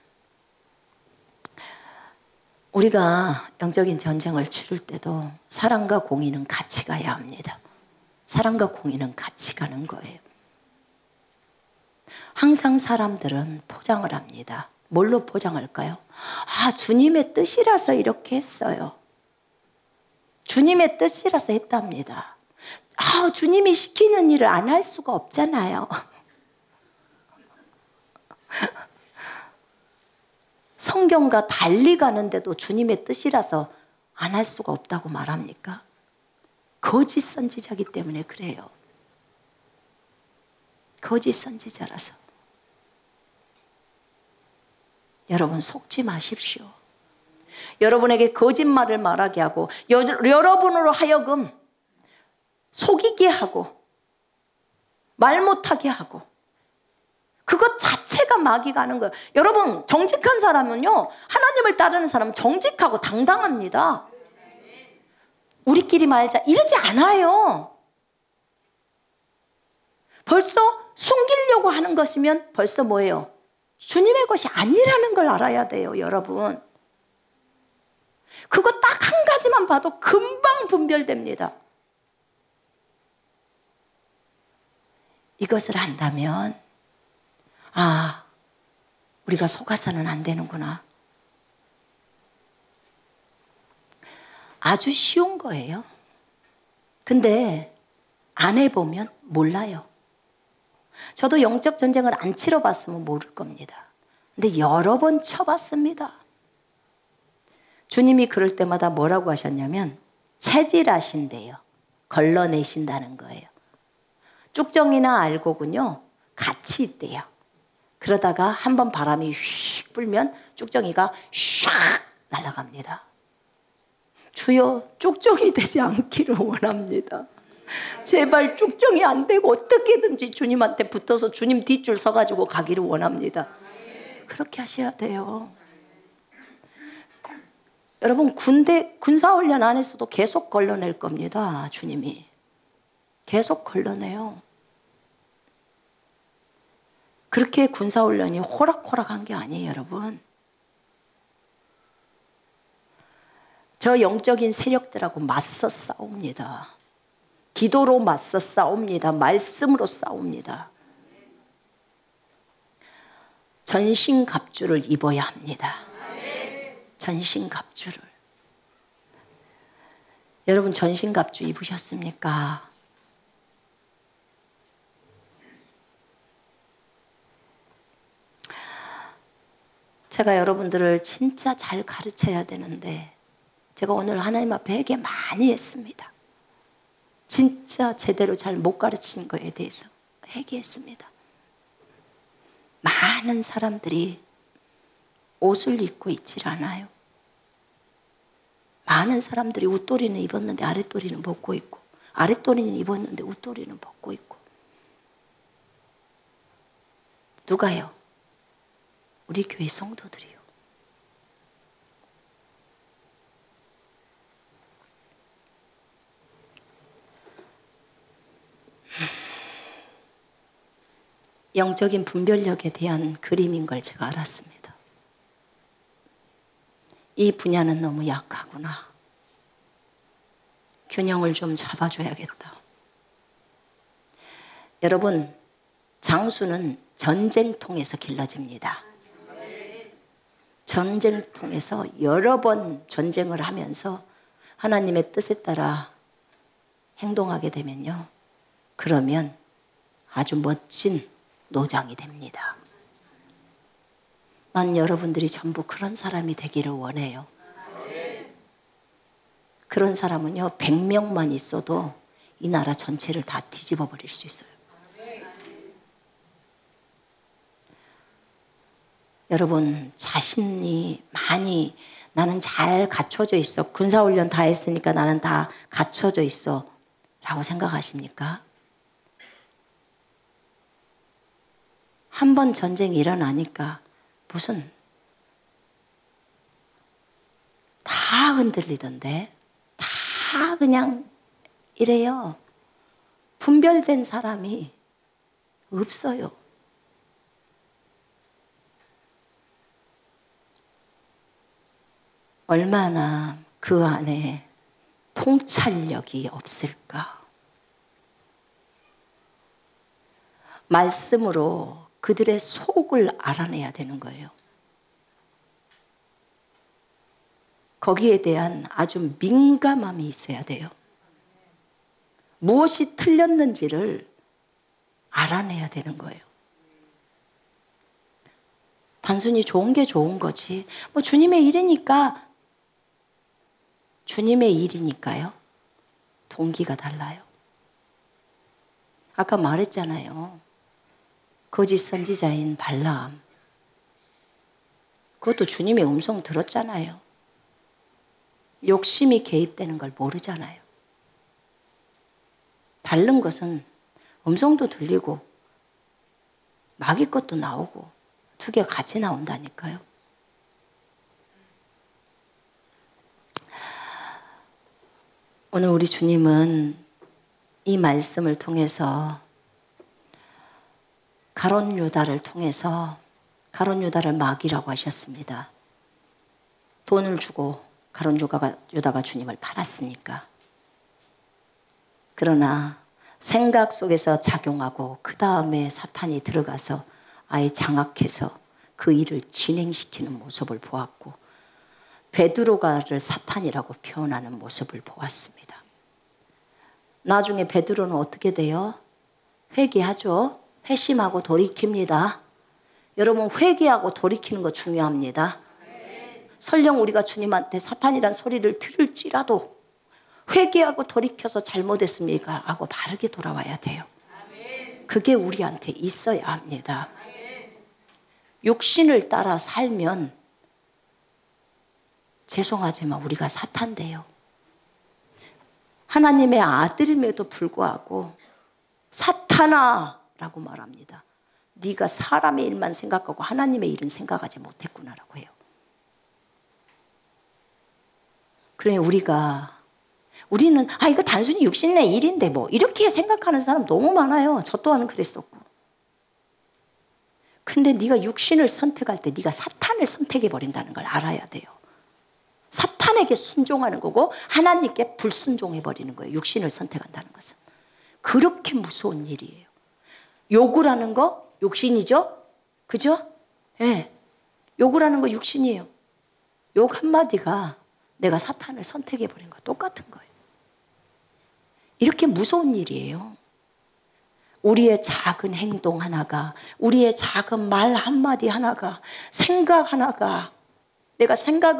S1: 우리가 영적인 전쟁을 치를 때도 사랑과 공의는 같이 가야 합니다. 사랑과 공의는 같이 가는 거예요. 항상 사람들은 포장을 합니다. 뭘로 포장할까요? 아, 주님의 뜻이라서 이렇게 했어요. 주님의 뜻이라서 했답니다. 아, 주님이 시키는 일을 안 할 수가 없잖아요. 성경과 달리 가는데도 주님의 뜻이라서 안 할 수가 없다고 말합니까? 거짓 선지자이기 때문에 그래요. 거짓 선지자라서. 여러분, 속지 마십시오. 여러분에게 거짓말을 말하게 하고 여러분으로 하여금 속이게 하고 말 못하게 하고, 그것 자체가 마귀가 하는 거예요. 여러분, 정직한 사람은요, 하나님을 따르는 사람은 정직하고 당당합니다. 우리끼리 말자 이러지 않아요. 벌써 숨기려고 하는 것이면 벌써 뭐예요? 주님의 것이 아니라는 걸 알아야 돼요, 여러분. 그거 딱 한 가지만 봐도 금방 분별됩니다. 이것을 안다면, 아, 우리가 속아서는 안 되는구나. 아주 쉬운 거예요. 근데 안 해보면 몰라요. 저도 영적 전쟁을 안 치러봤으면 모를 겁니다. 근데 여러 번 쳐봤습니다. 주님이 그럴 때마다 뭐라고 하셨냐면 체질하신대요. 걸러내신다는 거예요. 쭉정이나 알곡은요, 같이 있대요. 그러다가 한번 바람이 휙 불면 쭉정이가 샥 날아갑니다. 주여, 쭉정이 되지 않기를 원합니다. 제발 쭉정이 안 되고 어떻게든지 주님한테 붙어서 주님 뒷줄 서가지고 가기를 원합니다. 그렇게 하셔야 돼요. 여러분, 군사훈련 안에서도 계속 걸러낼 겁니다. 주님이 계속 걸러내요. 그렇게 군사훈련이 호락호락한 게 아니에요, 여러분. 저 영적인 세력들하고 맞서 싸웁니다. 기도로 맞서 싸웁니다. 말씀으로 싸웁니다. 전신갑주를 입어야 합니다. 전신갑주를. 여러분, 전신갑주 입으셨습니까? 제가 여러분들을 진짜 잘 가르쳐야 되는데 제가 오늘 하나님 앞에 회개 많이 했습니다. 진짜 제대로 잘 못 가르친 거에 대해서 회개했습니다. 많은 사람들이 옷을 입고 있질 않아요. 많은 사람들이 웃도리는 입었는데 아랫도리는 벗고 있고, 아랫도리는 입었는데 웃도리는 벗고 있고. 누가요? 우리 교회 성도들이요. 영적인 분별력에 대한 그림인 걸 제가 알았습니다. 이 분야는 너무 약하구나. 균형을 좀 잡아줘야겠다. 여러분, 장수는 전쟁통에서 길러집니다. 전쟁통에서 여러 번 전쟁을 하면서 하나님의 뜻에 따라 행동하게 되면요, 그러면 아주 멋진 노장이 됩니다. 난 여러분들이 전부 그런 사람이 되기를 원해요. 그런 사람은요, 100명만 있어도 이 나라 전체를 다 뒤집어 버릴 수 있어요. 여러분, 자신이 많이 나는 잘 갖춰져 있어. 군사훈련 다 했으니까 나는 다 갖춰져 있어. 라고 생각하십니까? 한 번 전쟁이 일어나니까 무슨 다 흔들리던데 다 그냥 이래요. 분별된 사람이 없어요. 얼마나 그 안에 통찰력이 없을까. 말씀으로 그들의 속을 알아내야 되는 거예요. 거기에 대한 아주 민감함이 있어야 돼요. 무엇이 틀렸는지를 알아내야 되는 거예요. 단순히 좋은 게 좋은 거지. 뭐 주님의 일이니까. 주님의 일이니까요. 동기가 달라요. 아까 말했잖아요. 거짓 선지자인 발람. 그것도 주님의 음성 들었잖아요. 욕심이 개입되는 걸 모르잖아요. 다른 것은 음성도 들리고 마귀 것도 나오고 두 개가 같이 나온다니까요. 오늘 우리 주님은 이 말씀을 통해서 가룟 유다를 통해서 가룟 유다를 마귀라고 하셨습니다. 돈을 주고 가룟 유다가 주님을 팔았으니까. 그러나 생각 속에서 작용하고 그 다음에 사탄이 들어가서 아예 장악해서 그 일을 진행시키는 모습을 보았고 베드로가를 사탄이라고 표현하는 모습을 보았습니다. 나중에 베드로는 어떻게 돼요? 회개하죠. 회심하고 돌이킵니다. 여러분 회개하고 돌이키는 거 중요합니다. 설령 우리가 주님한테 사탄이란 소리를 들을지라도 회개하고 돌이켜서 잘못했습니까? 하고 바르게 돌아와야 돼요. 그게 우리한테 있어야 합니다. 육신을 따라 살면 죄송하지만 우리가 사탄 돼요. 하나님의 아들임에도 불구하고 사탄아 라고 말합니다. 네가 사람의 일만 생각하고 하나님의 일은 생각하지 못했구나라고 해요. 그래 우리는 이거 단순히 육신의 일인데 뭐 이렇게 생각하는 사람 너무 많아요. 저 또한 그랬었고. 근데 네가 육신을 선택할 때 네가 사탄을 선택해 버린다는 걸 알아야 돼요. 사탄에게 순종하는 거고 하나님께 불순종해 버리는 거예요. 육신을 선택한다는 것은. 그렇게 무서운 일이에요. 욕을 하는 거 육신이죠? 그죠? 예. 욕을 하는 거 육신이에요. 욕 한마디가 내가 사탄을 선택해 버린 거 똑같은 거예요. 이렇게 무서운 일이에요. 우리의 작은 행동 하나가, 우리의 작은 말 한마디 하나가, 생각 하나가 내가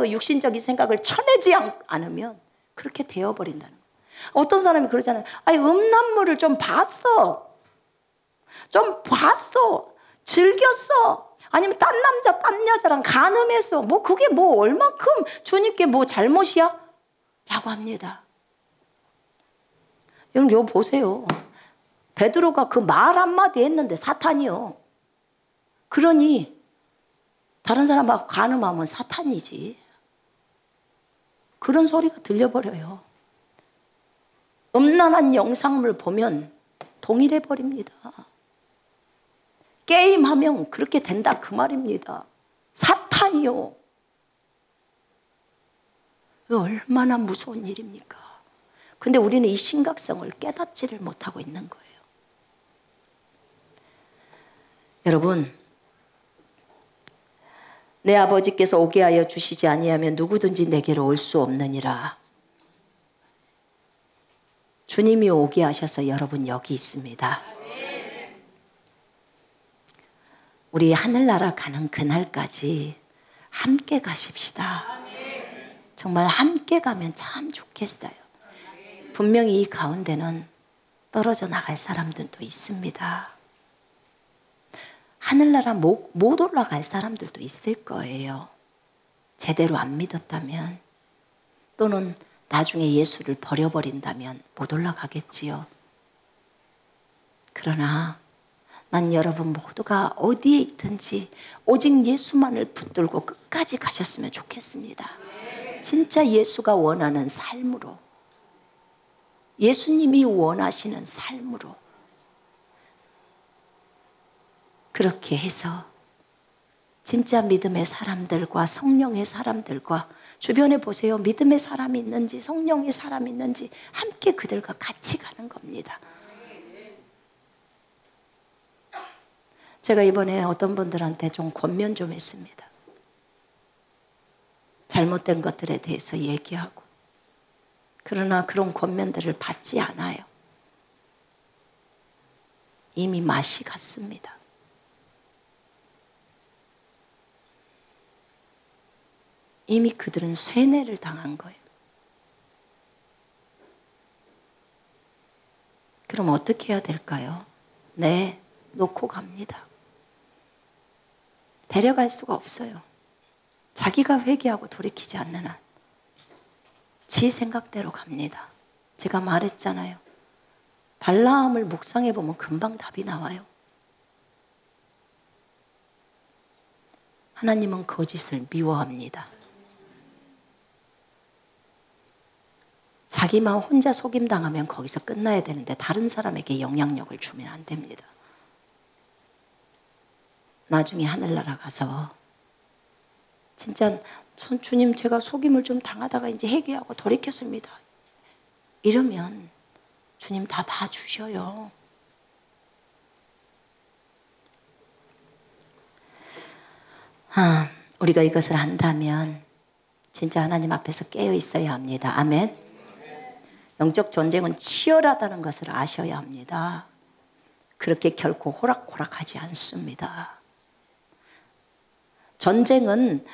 S1: 육신적인 생각을 쳐내지 않으면 그렇게 되어버린다는 거예요. 어떤 사람이 그러잖아요. 음란물을 좀 봤어. 즐겼어. 아니면 딴 남자, 딴 여자랑 간음했어. 그게 얼만큼 주님께 잘못이야? 라고 합니다. 여러분, 이거 보세요. 베드로가 그 말 한마디 했는데 사탄이요. 그러니 다른 사람하고 간음하면 사탄이지. 그런 소리가 들려버려요. 음란한 영상을 보면 동일해 버립니다. 게임하면 그렇게 된다 그 말입니다. 사탄이요. 얼마나 무서운 일입니까? 근데 우리는 이 심각성을 깨닫지를 못하고 있는 거예요. 여러분, 내 아버지께서 오게 하여 주시지 아니하면 누구든지 내게로 올 수 없느니라. 주님이 오게 하셔서 여러분 여기 있습니다. 우리 하늘나라 가는 그날까지 함께 가십시다. 정말 함께 가면 참 좋겠어요. 분명히 이 가운데는 떨어져 나갈 사람들도 있습니다. 하늘나라 못 올라갈 사람들도 있을 거예요. 제대로 안 믿었다면, 또는 나중에 예수를 버려버린다면 못 올라가겠지요. 그러나 난 여러분 모두가 어디에 있든지 오직 예수만을 붙들고 끝까지 가셨으면 좋겠습니다. 진짜 예수가 원하는 삶으로, 예수님이 원하시는 삶으로 그렇게 해서 진짜 믿음의 사람들과 성령의 사람들과, 주변에 보세요. 믿음의 사람이 있는지 성령의 사람이 있는지 함께 그들과 같이 가는 겁니다. 제가 이번에 어떤 분들한테 좀 권면 좀 했습니다. 잘못된 것들에 대해서 얘기하고. 그러나 그런 권면들을 받지 않아요. 이미 맛이 갔습니다. 이미 그들은 쇠뇌를 당한 거예요. 그럼 어떻게 해야 될까요? 네, 놓고 갑니다. 데려갈 수가 없어요. 자기가 회개하고 돌이키지 않는 한 지 생각대로 갑니다. 제가 말했잖아요. 발라함을 묵상해 보면 금방 답이 나와요. 하나님은 거짓을 미워합니다. 자기만 혼자 속임당하면 거기서 끝나야 되는데 다른 사람에게 영향력을 주면 안 됩니다. 나중에 하늘나라 가서 진짜 주님 제가 속임을 좀 당하다가 이제 회개하고 돌이켰습니다. 이러면 주님 다 봐주셔요. 우리가 이것을 한다면 진짜 하나님 앞에서 깨어 있어야 합니다. 아멘. 영적 전쟁은 치열하다는 것을 아셔야 합니다. 그렇게 결코 호락호락하지 않습니다. 전쟁은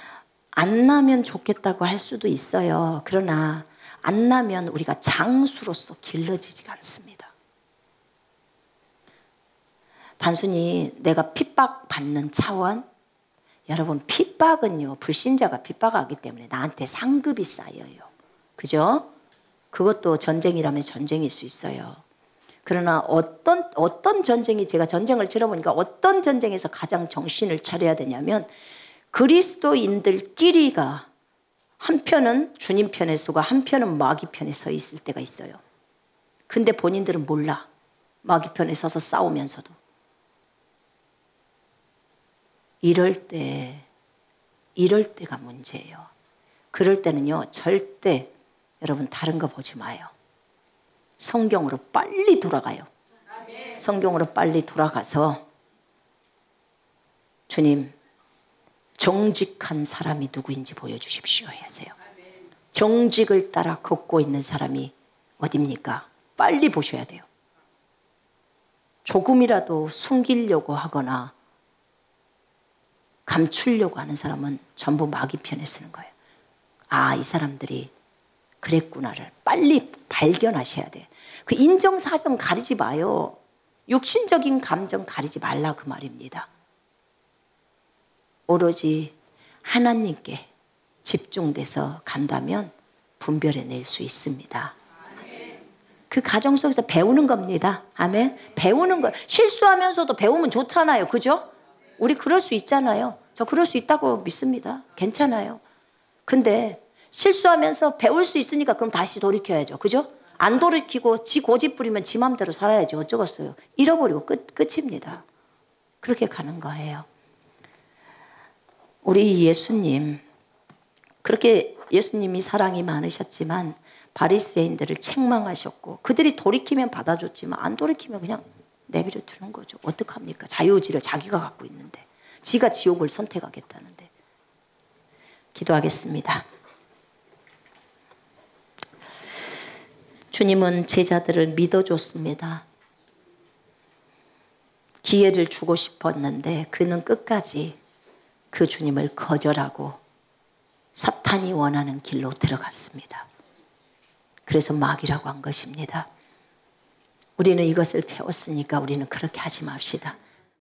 S1: 안 나면 좋겠다고 할 수도 있어요. 그러나 안 나면 우리가 장수로서 길러지지가 않습니다. 단순히 내가 핍박받는 차원, 여러분 핍박은요, 불신자가 핍박하기 때문에 나한테 상급이 쌓여요. 그죠? 그것도 전쟁이라면 전쟁일 수 있어요. 그러나 어떤 전쟁이, 제가 전쟁을 치러보니까 어떤 전쟁에서 가장 정신을 차려야 되냐면, 그리스도인들끼리가 한편은 주님 편에 서고 한편은 마귀 편에 서 있을 때가 있어요. 근데 본인들은 몰라. 마귀 편에 서서 싸우면서도. 이럴 때가 문제예요. 그럴 때는요, 절대 여러분 다른 거 보지 마요. 성경으로 빨리 돌아가요. 성경으로 빨리 돌아가서 주님, 정직한 사람이 누구인지 보여주십시오 하세요. 정직을 따라 걷고 있는 사람이 어딥니까? 빨리 보셔야 돼요. 조금이라도 숨기려고 하거나 감추려고 하는 사람은 전부 마귀 편에 쓰는 거예요. 아, 이 사람들이 그랬구나를 빨리 발견하셔야 돼요. 그 인정사정 가리지 마요. 육신적인 감정 가리지 말라 그 말입니다. 오로지 하나님께 집중돼서 간다면 분별해낼 수 있습니다. 그 가정 속에서 배우는 겁니다. 아멘. 배우는 거. 실수하면서도 배우면 좋잖아요. 그죠? 우리 그럴 수 있잖아요. 저 그럴 수 있다고 믿습니다. 괜찮아요. 근데 실수하면서 배울 수 있으니까 그럼 다시 돌이켜야죠. 그죠? 안 돌이키고 지 고집 부리면 지 맘대로 살아야지 어쩌겠어요. 잃어버리고 끝입니다. 그렇게 가는 거예요. 우리 예수님, 그렇게 예수님이 사랑이 많으셨지만 바리새인들을 책망하셨고, 그들이 돌이키면 받아줬지만 안 돌이키면 그냥 내버려 두는 거죠. 어떡합니까? 자유의지를 자기가 갖고 있는데, 지가 지옥을 선택하겠다는데. 기도하겠습니다. 주님은 제자들을 믿어줬습니다. 기회를 주고 싶었는데 그는 끝까지 그 주님을 거절하고 사탄이 원하는 길로 들어갔습니다. 그래서 마귀라고 한 것입니다. 우리는 이것을 배웠으니까 우리는 그렇게 하지 맙시다.